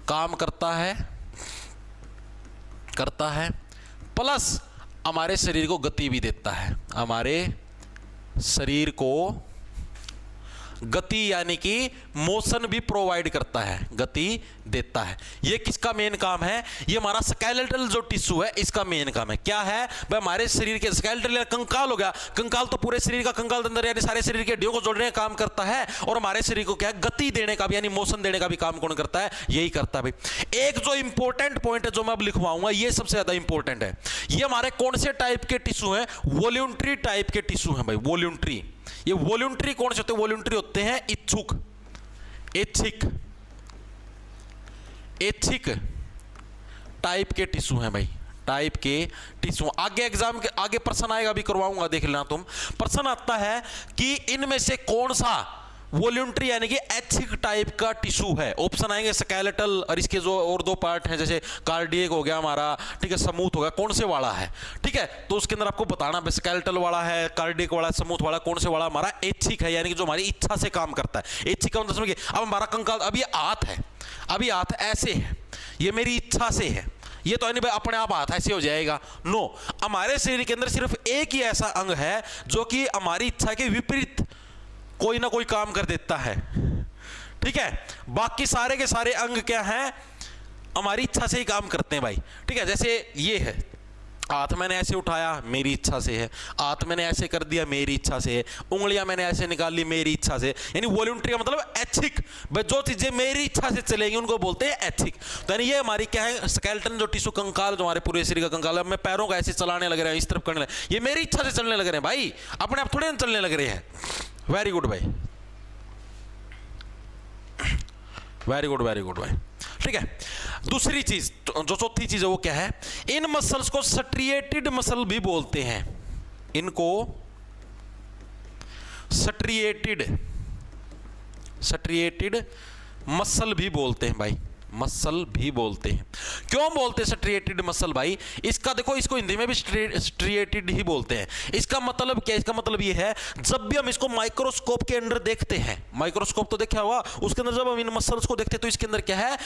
काम करता है, प्लस हमारे शरीर को गति भी देता है, हमारे शरीर को गति यानी कि मोशन भी प्रोवाइड करता है, गति देता है। ये किसका मेन काम है? ये हमारा स्केलेटल जो टिश्यू है इसका मेन काम है। क्या है भाई? हमारे शरीर के स्केलेटल या कंकाल हो गया, कंकाल तो पूरे शरीर का, कंकाल के अंदर यानी सारे शरीर के हड्डियों को जोड़ने का काम करता है, और हमारे शरीर को क्या है? गति देने का भी यानी मोशन देने का भी काम कौन करता है? यही करता है भाई। एक जो इंपॉर्टेंट पॉइंट है जो मैं अब लिखवाऊंगा ये सबसे ज्यादा इंपॉर्टेंट है। ये हमारे कौन से टाइप के टिश्यू हैं? वॉल्यूंटरी टाइप के टिश्यू हैं भाई, वॉल्यूंटरी। ये वॉल्यूंटरी कौन से होते हैं? वॉल्यूंटरी होते हैं इच्छुक, ऐच्छिक टाइप के टिश्यू हैं भाई, टाइप के टिश्यू। आगे एग्जाम के आगे प्रश्न आएगा, भी करवाऊंगा, देख लेना तुम। प्रश्न आता है कि इनमें से कौन सा वॉल्यूंटरी यानी कि ऐच्छिक टाइप का टिश्यू है? ऑप्शन आएंगे स्केलेटल और इसके जो और 2 पार्ट हैं, जैसे कार्डियक हो गया हमारा, ठीक है, स्मूथ हो गया, कौन से वाला है? ठीक है, तो उसके अंदर आपको बताना स्केलेटल वाला है, कार्डियक वाला, स्मूथ वाला, कौन से वाला हमारा ऐच्छिक है, यानी कि जो हमारी इच्छा से काम करता है। ऐच्छिक का मतलब समझिए, अब हमारा कंकाल, अब ये हाथ है, अभी हाथ ऐसे है, ये मेरी इच्छा से है, ये तो नहीं भाई अपने आप हाथ ऐसे हो जाएगा, नो। हमारे शरीर के अंदर सिर्फ एक ही ऐसा अंग है जो कि हमारी इच्छा के विपरीत कोई ना कोई काम कर देता है। ठीक है, बाकी सारे के सारे अंग क्या हैं? हमारी इच्छा से ही काम करते हैं भाई। ठीक है, जैसे ये है, हाथ मैंने ऐसे उठाया मेरी इच्छा से है, हाथ मैंने ऐसे कर दिया मेरी इच्छा से है, उंगलियां मैंने ऐसे निकाल ली मेरी इच्छा से, यानी वॉलंटरी का मतलब ऐच्छिक। भाई जो चीजें मेरी इच्छा से चलेंगी उनको बोलते हैं ऐच्छिक। तो यानी ये हमारी क्या है, स्केलेटन जो टिश्यू कंकाल जो हमारे पूरे शरीर का कंकाल है, मैं पैरों को ऐसे चलाने लग रहे हैं, इस तरफ करने लगे, ये मेरी इच्छा से चलने लग रहे हैं भाई, अपने आप थोड़े चलने लग रहे हैं। वेरी गुड भाई, वेरी गुड वेरी गुड भाई। ठीक है, दूसरी चीज जो चौथी चीज है वो क्या है, इन मसल्स को स्ट्रिएटेड मसल भी बोलते हैं, इनको स्ट्रिएटेड मसल भी बोलते हैं भाई, मसल भी बोलते हैं। क्यों बोलते हैं स्ट्रिएटेड मसल भाई, इसका देखो, इसको हिंदी में भी स्ट्रिएटेड ही बोलते हैं। इसका मतलब क्या, इसका मतलब ये है, जब भी हम इसको माइक्रोस्कोप के अंदर देखते हैं, माइक्रोस्कोप तो देखा हुआ, उसके अंदर जब हम इन मसल्स को देखते हैं तो इसके अंदर क्या है,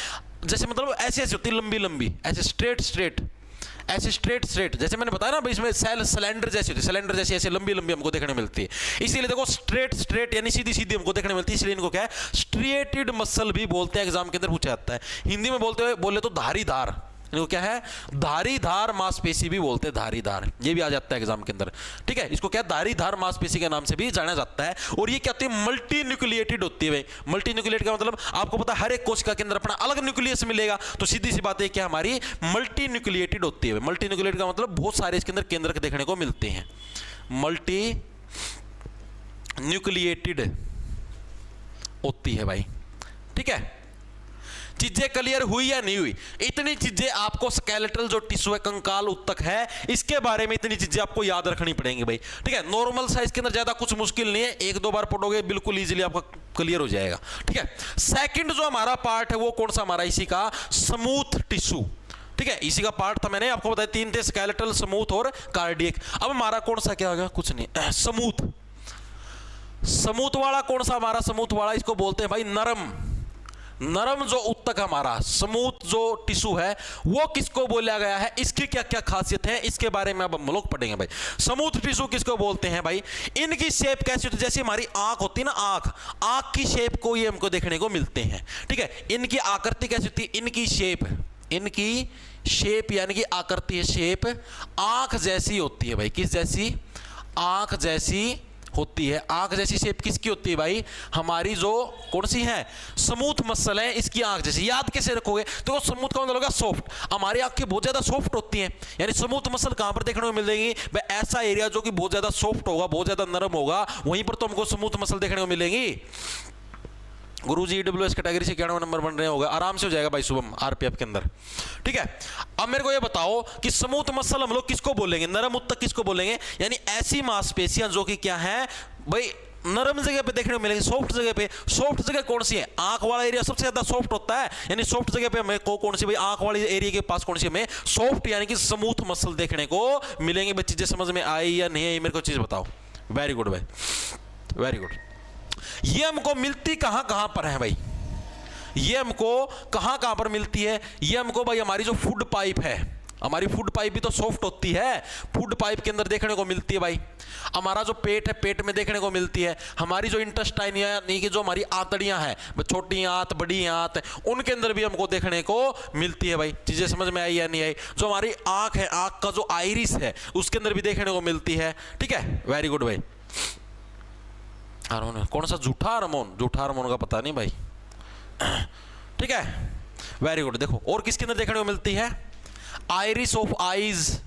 जैसे मतलब ऐसे ऐसे होती है, लंबी लंबी, ऐसे स्ट्रेट ऐसे स्ट्रेट, जैसे मैंने बताया ना भाई, इसमें सेल सिलेंडर जैसी होती है, सिलेंडर जैसी ऐसे लंबी लंबी हमको देखने मिलती है। इसीलिए देखो स्ट्रेट यानी सीधी सीधी हमको देखने मिलती है, इसलिए इनको क्या है, स्ट्रिएटेड मसल भी बोलते हैं। एग्जाम के अंदर पूछा जाता है, हिंदी में बोले तो धारीदार, इनको क्या है, धारीदार मांसपेशी भी बोलते हैं, धारीदार, ये भी आ जाता है एग्जाम के अंदर। ठीक है, इसको क्या धारीदार मांसपेशी के नाम से भी जाना जाता है। और ये क्या होती है, मल्टी न्यूक्लिएटेड होती है भाई। मल्टी न्यूक्लिएट का मतलब आपको पता है, हर एक कोशिका के अंदर अपना अलग न्यूक्लियस मिलेगा, तो सीधी सी बात है क्या, हमारी मल्टी न्यूक्लिएटेड होती है। मल्टी न्यूक्लिएट का मतलब बहुत सारे इसके अंदर केंद्रक देखने को मिलते हैं, मल्टी न्यूक्लिएटेड होती है भाई। ठीक है, चीजें क्लियर हुई या नहीं हुई, इतनी चीजें आपको स्केलेटल जो टिश्यू है, कंकाल उत्तक है, इसके बारे में इतनी चीजें आपको याद रखनी पड़ेंगी भाई। ठीक है, नॉर्मल साइज के अंदर ज्यादा कुछ मुश्किल नहीं है, एक दो बार पढ़ोगे बिल्कुल इजीली आपका क्लियर हो जाएगा। ठीक है, सेकंड जो हमारा पार्ट है वो कौन सा हमारा, इसी का स्मूथ टिश्यू। ठीक है, इसी का पार्ट था, मैंने आपको बताया तीन थे, स्केलेटल, स्मूथ और कार्डियक। अब हमारा कौन सा क्या होगा, कुछ नहीं, स्मूथ वाला कौन सा हमारा, स्मूथ वाला इसको बोलते हैं भाई नरम जो उत्तक हमारा, स्मूथ जो टिश्यू है वो किसको बोला गया है, इसकी क्या क्या खासियत है, इसके बारे में अब हम लोग पढ़ेंगे भाई। स्मूथ टिश्यू किसको बोलते हैं भाई, इनकी शेप कैसी होती है, जैसे हमारी आंख होती है ना, आंख की शेप को ये हमको देखने को मिलते हैं। ठीक है, इनकी आकृति कैसी होती है, इनकी शेप यानी कि आकृति, शेप आंख जैसी होती है भाई। किस जैसी, आंख जैसी होती है। आंख जैसी शेप किसकी होती है भाई, हमारी जो कौन सी है, स्मूथ मसल है, इसकी आंख जैसी। याद कैसे रखोगे, तो स्मूथ का मतलब होगा सॉफ्ट, हमारी आंखें बहुत ज्यादा सॉफ्ट होती हैं, यानी स्मूथ मसल कहां पर देखने को मिलेगी भाई, ऐसा एरिया जो कि बहुत ज्यादा सॉफ्ट होगा, बहुत ज्यादा नरम होगा, वहीं पर तो हमको स्मूथ मसल देखने को मिलेंगी। गुरुजी ईडब्ल्यूएस कैटेगरी से 91 नंबर बन रहे होगा, आराम से हो जाएगा भाई शुभम आरपीएफ के अंदर। ठीक है, अब मेरे को ये बताओ कि स्मूथ मसल हम लोग किसको बोलेंगे, नरम उत्तक किसको बोलेंगे, यानी ऐसी मांसपेशियां जो कि क्या है भाई, नरम जगह पे देखने को मिलेगी, सॉफ्ट जगह पे। सॉफ्ट जगह कौन सी है, आंख वाला एरिया सबसे ज्यादा सॉफ्ट होता है, यानी सॉफ्ट जगह पे हमें कौन सी भाई, आंख वाली एरिया के पास कौन सी हमें सॉफ्ट यानी कि स्मूथ मसल देखने को मिलेंगे। भाई चीजें समझ में आई या नहीं आई, मेरे को चीज बताओ। वेरी गुड भाई, वेरी गुड। ये हमको मिलती कहां कहां पर है भाई, ये हमको कहां कहां पर मिलती है, ये हमको भाई हमारी जो फूड पाइप है, हमारी फूड पाइप भी तो सॉफ्ट होती है, फूड पाइप के अंदर देखने को मिलती है भाई। हमारा जो पेट है, पेट में देखने को मिलती है। हमारी जो इंटेस्टाइन यानी कि जो हमारी आंतड़ियां हैं, छोटी आंत बड़ी आंत, उनके अंदर भी हमको देखने को मिलती है भाई। चीजें समझ में आई या नहीं आई। जो हमारी आंख है, आंख का जो आइरिस है, उसके अंदर भी देखने को मिलती है। ठीक है, वेरी गुड भाई। हार्मोन कौन सा, झूठा हार्मोन का पता नहीं भाई। ठीक है, वेरी गुड। देखो और किसके अंदर देखने को मिलती है, आइरिस ऑफ आईज,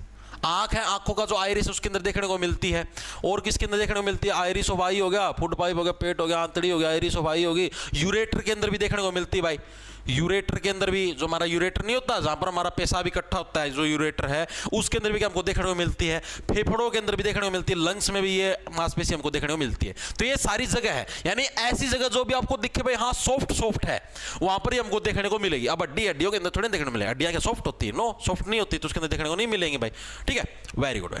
आंख है, आंखों का जो आइरिस उसके अंदर देखने को मिलती है। और किसके अंदर देखने को मिलती है, आइरिस ऑफ आई हो गया, फूड पाइप हो गया, पेट हो गया, आंतड़ी हो गया, आइरिस ऑफ आई होगी। यूरेटर के अंदर भी देखने को मिलती है भाई। यूरेटर के अंदर भी, जो हमारा यूरेटर नहीं होता जहां पर हमारा पेशाब इकट्ठा होता है, जो यूरेटर है उसके अंदर भी हमको देखने को मिलती है। फेफड़ों के अंदर भी देखने को मिलती है, लंग्स में भी ये मांसपेशी हमको देखने को मिलती है। तो ये सारी जगह है, यानी ऐसी जगह जो भी आपको दिखे भाई हाँ सॉफ्ट है, वहां पर ही हमको देखने को मिलेगी। अब हड्डियों के अंदर थोड़ी देखने को मिलेगी, हड्डियां क्या सॉफ्ट होती है, नो सॉफ्ट नहीं होती, तो उसके अंदर देखने को नहीं मिलेंगे भाई। ठीक है, वेरी गुड भाई।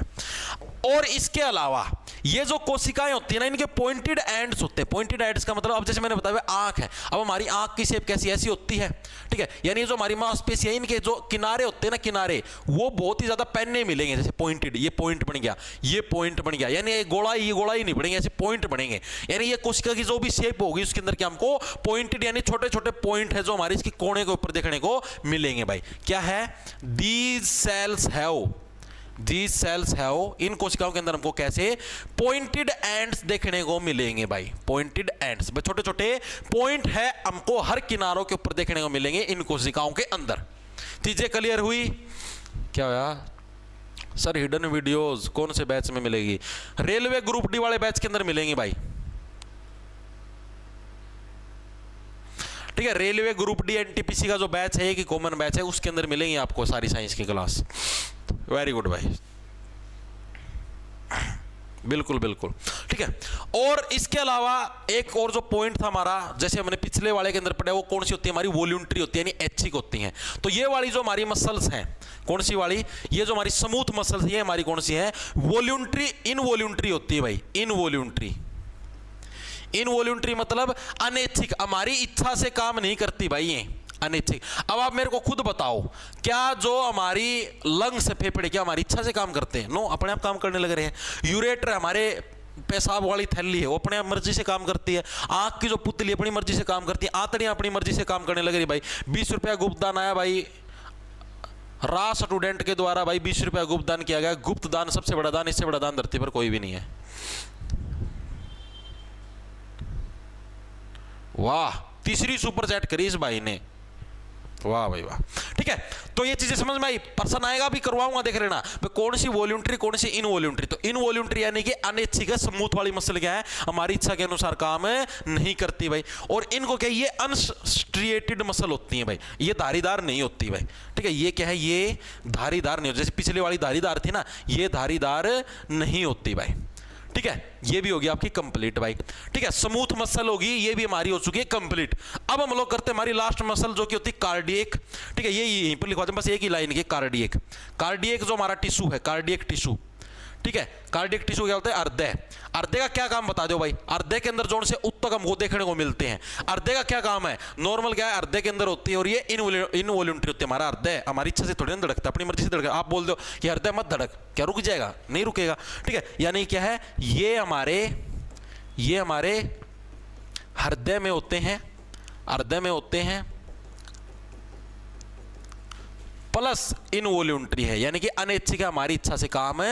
और इसके अलावा ये जो कोशिकाएं होती है ना, इनके पॉइंटेड एंड्स होते हैं। पॉइंटेड एंड्स का मतलब, अब जैसे मैंने बताया आंख है, अब हमारी आंख की शेप कैसी ऐसी होती है। ठीक है, यानी जो हमारी मांसपेशी है, इनके जो किनारे होते हैं ना, किनारे वो बहुत ही ज्यादा पेन्ने मिलेंगे, जैसे पॉइंटेड, ये पॉइंट बन गया, ये पॉइंट बन गया, यानी ये गोला ही नहीं बनेंगे, ऐसे पॉइंट बनेंगे। यानी ये कोशिका की जो भी शेप होगी उसके अंदर क्या हमको पॉइंटेड यानी छोटे छोटे पॉइंट है जो हमारे इसके कोने के ऊपर देखने को मिलेंगे भाई। क्या है, these cells have these cells have, इन कोशिकाओं के अंदर हमको कैसे पॉइंटेड एंड्स देखने को मिलेंगे भाई, पॉइंटेड एंड्स, छोटे छोटे पॉइंट है हमको हर किनारों के ऊपर देखने को मिलेंगे इन कोशिकाओं के अंदर। चीजें क्लियर हुई? क्या हुआ सर? हिडन वीडियोस कौन से बैच में मिलेगी? रेलवे ग्रुप डी वाले बैच के अंदर मिलेंगी भाई, ठीक है। रेलवे ग्रुप डी एनटीपीसी का जो बैच है कि कॉमन बैच है उसके अंदर मिलेंगी आपको सारी साइंस की क्लास। वेरी गुड भाई, बिल्कुल बिल्कुल ठीक है। और इसके अलावा एक और जो पॉइंट था हमारा, जैसे हमने पिछले वाले के अंदर पढ़ा, वो कौन सी होती है हमारी? वॉल्यूंट्री होती है, यानी ऐच्छिक होती हैं। तो ये वाली जो हमारी मसल्स हैं, कौन सी वाली? ये जो हमारी स्मूथ मसल्स ये हमारी कौन सी है? वॉल्यूंट्री, इनवॉल्यूंट्री होती है भाई, इनवॉल्यूंट्री। इनवॉल्यूंट्री मतलब अनैच्छिक, हमारी इच्छा से काम नहीं करती भाई ये, अनैच्छिक। अब आप मेरे को खुद बताओ, क्या जो हमारी लंग्स है, फेफड़े, क्या हमारी इच्छा से काम करते हैं? नो, अपने आप काम करने लग रहे हैं। यूरेटर हमारे पेशाब वाली थैली है, वो अपने मर्जी से काम करती है। आंख की जो पुतली अपनी मर्जी से काम करती है। आंतड़ियां अपनी मर्जी से काम करने लग रही भाई। 20 रुपया गुप्त दान आया भाई, रा स्टूडेंट के द्वारा भाई 20 रुपया गुप्त दान किया गया। गुप्त दान सबसे बड़ा दान, इससे बड़ा दान धरती पर कोई भी नहीं है। वाह, तीसरी सुपर चैट करी इस भाई ने, वाह भाई वाह। ठीक है, तो ये चीजें समझ में आई। पर्सन आएगा भी करवाऊंगा, देख लेना कौन सी वॉल्यूंट्री कौन सी इनवॉल्यूंट्री। तो इनवॉल्यूंट्री यानी कि अनैच्छिक है, स्मूथ वाली मसल क्या है? हमारी इच्छा के अनुसार काम नहीं करती भाई। और इनको क्या, ये अनस्ट्रिएटेड मसल होती है भाई, ये धारीदार नहीं होती भाई। ठीक है, ये क्या है? ये धारीदार नहीं होती। जैसे पिछले वाली धारीदार थी ना, ये धारीदार नहीं होती भाई। ठीक है, ये भी होगी आपकी कंप्लीट भाई। ठीक है, स्मूथ मसल होगी, ये भी हमारी हो चुकी है कंप्लीट। अब हम लोग करते हैं हमारी लास्ट मसल जो कि होती है कार्डियक। ठीक है, ये यहीं पर लिखवा दें बस एक ही लाइन की, कार्डियक। कार्डियक जो हमारा टिश्यू है, कार्डियक टिश्यू। ठीक है, कार्डियक टिश्यू क्या होता है? हृदय। हृदय का क्या काम बता दो भाई? हृदय के अंदर जोन से उत्तक हमको देखने को मिलते हैं। हृदय का क्या काम है? नॉर्मल क्या है? हृदय के अंदर होती है, और ये इनवॉल्यूंट्री होती है। हमारा हृदय हमारी इच्छा से थोड़ी ना धड़कता, अपनी मर्जी से धड़कता। आप बोल दो कि हृदय मत धड़क, क्या रुक जाएगा? नहीं रुकेगा। ठीक है, यानी क्या है? ये हमारे हृदय में होते हैं, हृदय में होते हैं, प्लस इनवॉल्यूंट्री है, यानी कि अनैच्छिक, हमारी इच्छा से काम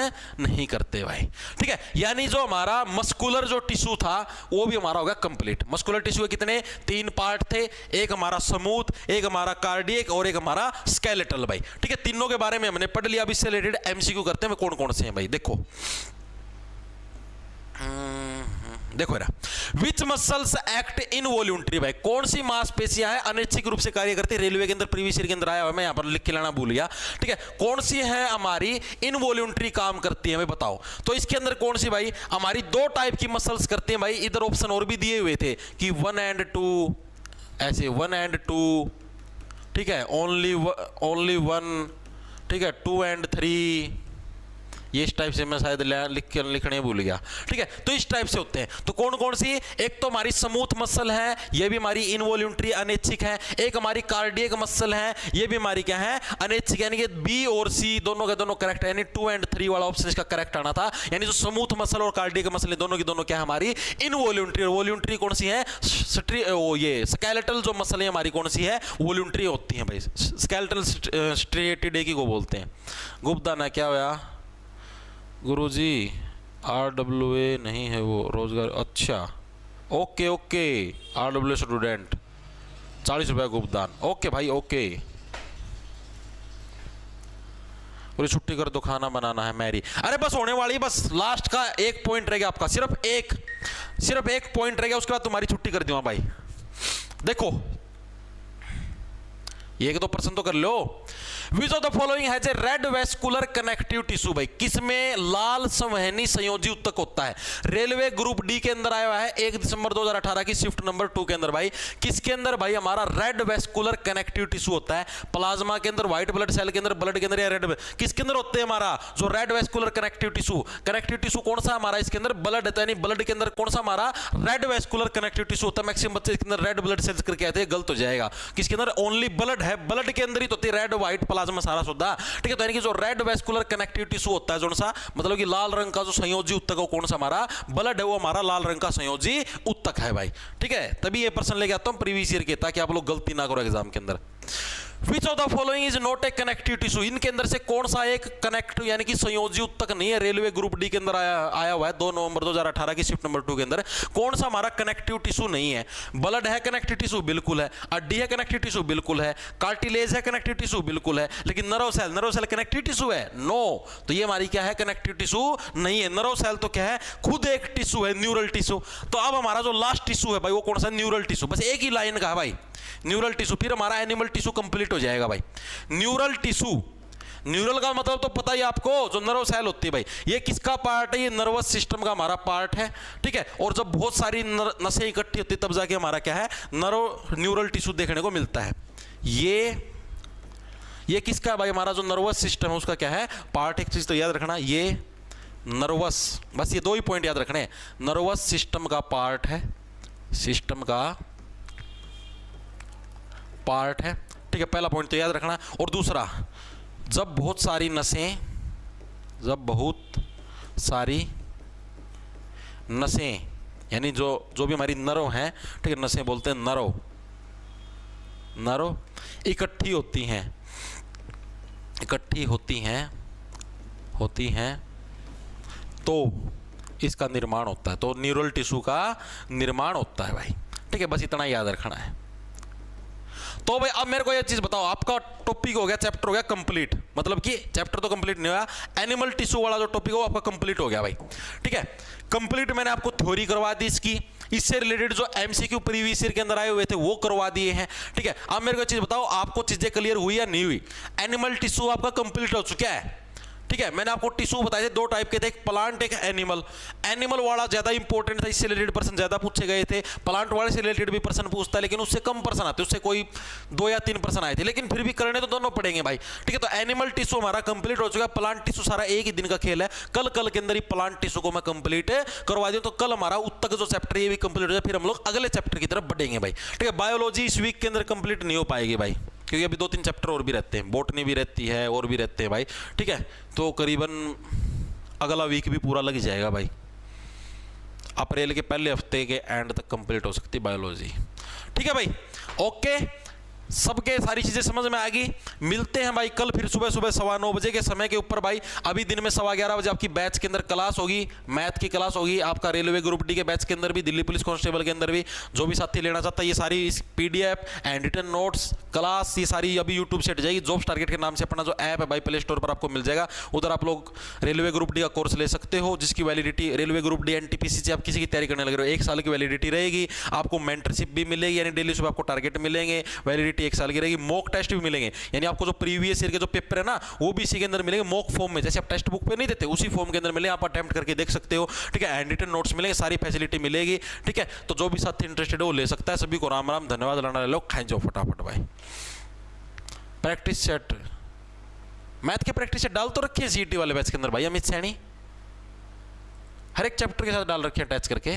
नहीं करते भाई। ठीक है, यानी जो हमारा मस्कुलर जो टिश्यू था वो भी हमारा होगा कंप्लीट। मस्कुलर टिश्यू के कितने? 3 पार्ट थे, एक हमारा स्मूथ, एक हमारा कार्डियक और एक हमारा स्केलेटल भाई। ठीक है, तीनों के बारे में हमने पढ़ लिया। अब इससे रिलेटेड एमसीक्यू करते हैं कौन कौन से हैं भाई। देखो देखो ना, विच मसल्स एक्ट इनवॉल्यूंट्री भाई, कौन सी मांसपेशियां हैं अनैच्छिक रूप से कार्य करती है? रेलवे के अंदर प्रीवियस ईयर के अंदर आया हुआ, मैं यहां पर लिख के लाना भूल गया। ठीक है, कौन सी है हमारी इनवॉल्यूंट्री काम करती है भाई, बताओ। तो इसके अंदर कौन सी भाई हमारी 2 टाइप की मसल्स करती हैं भाई। इधर ऑप्शन और भी दिए हुए थे कि 1 and 2, ऐसे 1 and 2, ठीक है, ओनली 1, ठीक है, 2 and 3, ये इस टाइप से मैं शायद लिखने भूल गया। ठीक है, तो इस टाइप से होते हैं। तो कौन कौन सी? एक तो हमारी स्मूथ मसल है, ये भी हमारी इनवॉल्यूंट्री अनैच्छिक है। एक हमारी कार्डियक मसल है, ये भी हमारी क्या है? अनैच्छिक। यानी कि बी और सी दोनों के दोनों करेक्ट है, यानी 2 and 3 वाला ऑप्शन इसका करेक्ट आना था। यानी जो स्मूथ मसल और कार्डियक मसल है दोनों की दोनों क्या है? हमारी इनवॉल्यूंट्री। और वॉल्यूंट्री कौन सी है? ये स्केलेटल जो मसल है हमारी कौन सी है? वॉल्यूंट्री होती है भाई। स्केलेटल स्ट्रिएटेड एक ही को बोलते हैं। गुप्तदान क्या हुआ गुरुजी? RWA नहीं है वो, रोजगार। अच्छा, ओके ओके, RWA स्टूडेंट, 40 रुपया गुप्तदान। ओके भाई, ओके। पूरी छुट्टी कर दो, खाना बनाना है मैरी। अरे बस होने वाली, बस लास्ट का एक पॉइंट रह गया आपका, सिर्फ एक पॉइंट रह गया, उसके बाद तुम्हारी छुट्टी कर दूंगा भाई। देखो, ये 1-2 प्रश्न तो कर लो। Which of the following has a red vascular connective tissue भाई, किसमें लाल संवहनी संयोजी उत्तक होता है? रेलवे ग्रुप डी के अंदर आया हुआ है 1 दिसंबर 2018 की शिफ्ट नंबर 2 के अंदर भाई। किसके अंदर भाई? हमारा रेड वेस्कुलर कनेक्टिव टिश्यू होता है। प्लाज्मा के अंदर, व्हाइट ब्लड सेल के अंदर, ब्लड के अंदर, या रेड किसके अंदर होते हैं? हमारा जो रेड वेस्कुलर कनेक्टिव टिश्यू कौन सा हमारा? इसके अंदर ब्लड है, यानी ब्लड के अंदर कौन सा हमारा? रेड वेस्कुलर कनेक्टिव टिश्यू होता है। मैक्सिमम बच्चे इसके अंदर रेड ब्लड सेल्स करके आते हैं, गलत हो जाएगा। किसके अंदर? ओनली ब्लड है, ब्लड के अंदर ही तो होती है रेड व्हाइट प्लाज्मा सारा सुद्धा। ठीक है, तो यानी कि जो रेड वेस्कुलर कनेक्टिव टिश्यू होता है, जो सा मतलब कि लाल रंग का जो संयोजी उत्तक है, कौन सा हमारा? ब्लड है, वो हमारा लाल रंग का संयोजी उत्तक है भाई। ठीक है, तभी ये प्रश्न लेके आता हूं प्रीवियस ईयर के, ताकि आप लोग गलती ना करो एग्जाम के अंदर। विच of the following is not a connective tissue, इनके अंदर से कौन सा एक कनेक्टिव यानी कि संयोजी उत्तक नहीं है। रेलवे ग्रुप डी के अंदर आया हुआ है 2 नवंबर 2018 की शिफ्ट नंबर 2 के अंदर। कौन सा हमारा कनेक्टिव टिश्यू नहीं है? ब्लड है कनेक्टिव टिश्यू, बिल्कुल है। हड्डी है कनेक्टिव टिश्यू, बिल्कुल है। कार्टिलेज है कनेक्टिव टिश्यू, बिल्कुल है। लेकिन नर्व सेल कनेक्टिव टिश्यू है? नो। तो ये हमारी क्या है? कनेक्टिव टिश्यू नहीं है। नर्व सेल तो क्या है? खुद एक टिश्यू है, न्यूरल टिश्यू। तो अब हमारा जो लास्ट टिश्यू है भाई वो कौन सा? Neural tissue. बस एक ही लाइन का है भाई, न्यूरल टिश्यू। फिर हमारा एनिमल टिश्यू कंप्लीट हो जाएगा भाई। न्यूरल टिश्यू, न्यूरल का मतलब तो पता ही आपको, जो नर्व सेल होती है भाई, ये किसका पार्ट है? ये नर्वस सिस्टम का हमारा पार्ट है, ठीक है। और जब बहुत सारी नसें इकट्ठी होती तब जाके हमारा क्या है? न्यूरल टिश्यू देखने को मिलता है। ये किसका भाई? हमारा जो नर्वस सिस्टम है उसका क्या है? पार्ट। एक चीज तो याद रखना, ये नर्वस, बस ये 2 ही पॉइंट याद रखने। नर्वस सिस्टम का पार्ट है, सिस्टम का पार्ट है, ठीक है। पहला पॉइंट तो याद रखना। और दूसरा, जब बहुत सारी नसें यानी जो भी हमारी नर्व हैं, ठीक है, नसें बोलते हैं नर्व इकट्ठी होती हैं तो इसका निर्माण होता है, तो न्यूरल टिश्यू का निर्माण होता है भाई, ठीक है। बस इतना याद रखना है। तो भाई अब मेरे को ये चीज बताओ, आपका टॉपिक हो गया, चैप्टर हो गया कंप्लीट। मतलब कि चैप्टर तो कंप्लीट नहीं हुआ, एनिमल टिश्यू वाला जो टॉपिक हो आपका कंप्लीट हो गया भाई, ठीक है। कंप्लीट मैंने आपको थ्योरी करवा दी इसकी, इससे रिलेटेड जो एमसीक्यू प्रीवियस ईयर के अंदर आए हुए थे वो करवा दिए हैं, ठीक है। अब मेरे को चीज बताओ, आपको चीजें क्लियर हुई या नहीं हुई? एनिमल टिश्यू आपका कंप्लीट हो चुका है, ठीक है। मैंने आपको टिश्यू बताए थे 2 टाइप के थे, एक प्लांट एक एनिमल। एनिमल वाला ज्यादा इंपॉर्टेंट था, इससे रिलेटेड पर्सन ज्यादा पूछे गए थे। प्लांट वाले से रिलेटेड भी पर्सन पूछता है लेकिन उससे कम पर्सन आते, उससे कोई 2 या 3 पर्सन आए थे, लेकिन फिर भी करने तो दोनों पड़ेंगे भाई, ठीक है। तो एनिमल टिश्यू हमारा कंप्लीट हो चुका है। प्लांट टिश्यू सारा एक ही दिन का खेल है, कल के अंदर ही प्लांट टिश्यू को मैं कंप्लीट करवा दूं, तो कल हमारा उत्तक जो चैप्टर ये भी कंप्लीट हो जाए, फिर हम लोग अगले चैप्टर की तरफ बढ़ेंगे भाई, ठीक है। बायोलॉजी इस वीक के अंदर कंप्लीट नहीं हो पाएगी भाई, क्योंकि अभी 2-3 चैप्टर और भी रहते हैं, बॉटनी भी रहती है और भी रहते हैं भाई, ठीक है। तो करीबन अगला वीक भी पूरा लग जाएगा भाई, अप्रैल के पहले हफ्ते के एंड तक कंप्लीट हो सकती है बायोलॉजी, ठीक है भाई। ओके, सबके सारी चीजें समझ में आ गई। मिलते हैं भाई कल फिर सुबह 9:15 बजे के समय के ऊपर भाई। अभी दिन में 11:15 बजे आपकी बैच के अंदर क्लास होगी, मैथ की क्लास होगी। आपका रेलवे ग्रुप डी के बैच के अंदर भी, दिल्ली पुलिस कांस्टेबल के अंदर भी, जो भी साथी लेना चाहता है, ये सारी PDF and written notes class ये सारी अभी यूट्यूब से हट जाएगी। जॉब्स टारगेट के नाम से अपना जो ऐप है भाई प्ले स्टोर पर आपको मिल जाएगा, उधर आप लोग रेलवे ग्रुप डी का कोर्स ले सकते हो, जिसकी validity railway group D NTPC से आप किसी की तैयारी करने लग रहे हो 1 साल की वैलिडिटी रहेगी। आपको मेंटरशिप भी मिलेगी, यानी डेली सुबह आपको टारगेट मिलेंगे, वैलिडिटी 1 साल की रहेगी। मॉक टेस्ट भी मिलेंगे, यानी आपको जो प्रीवियस ईयर के जो पेपर है ना वो भी इसी के अंदर मिलेंगे मॉक फॉर्म में, जैसे आप टेक्स्ट बुक पे नहीं देते उसी फॉर्म के अंदर मिले, आप अटेम्प्ट करके देख सकते हो, ठीक है। एंड रिटन नोट्स मिलेंगे, सारी फैसिलिटी मिलेगी, ठीक है। तो जो भी साथी इंटरेस्टेड है वो ले सकता है। सभी को राम राम, धन्यवाद। लड़ा लोग खाए जाओ फटाफट भाई। प्रैक्टिस सेट, मैथ के प्रैक्टिस सेट डाल तो रखिए CET वाले बैच के अंदर भाई, अमित सैनी हर एक चैप्टर के साथ डाल रखे अटैच करके।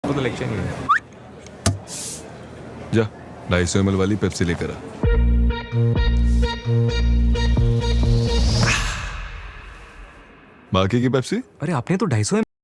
तो लेक्चर नहीं है। जा 250 ml वाली पेप्सी लेकर आ। बाकी की पेप्सी? अरे आपने तो 250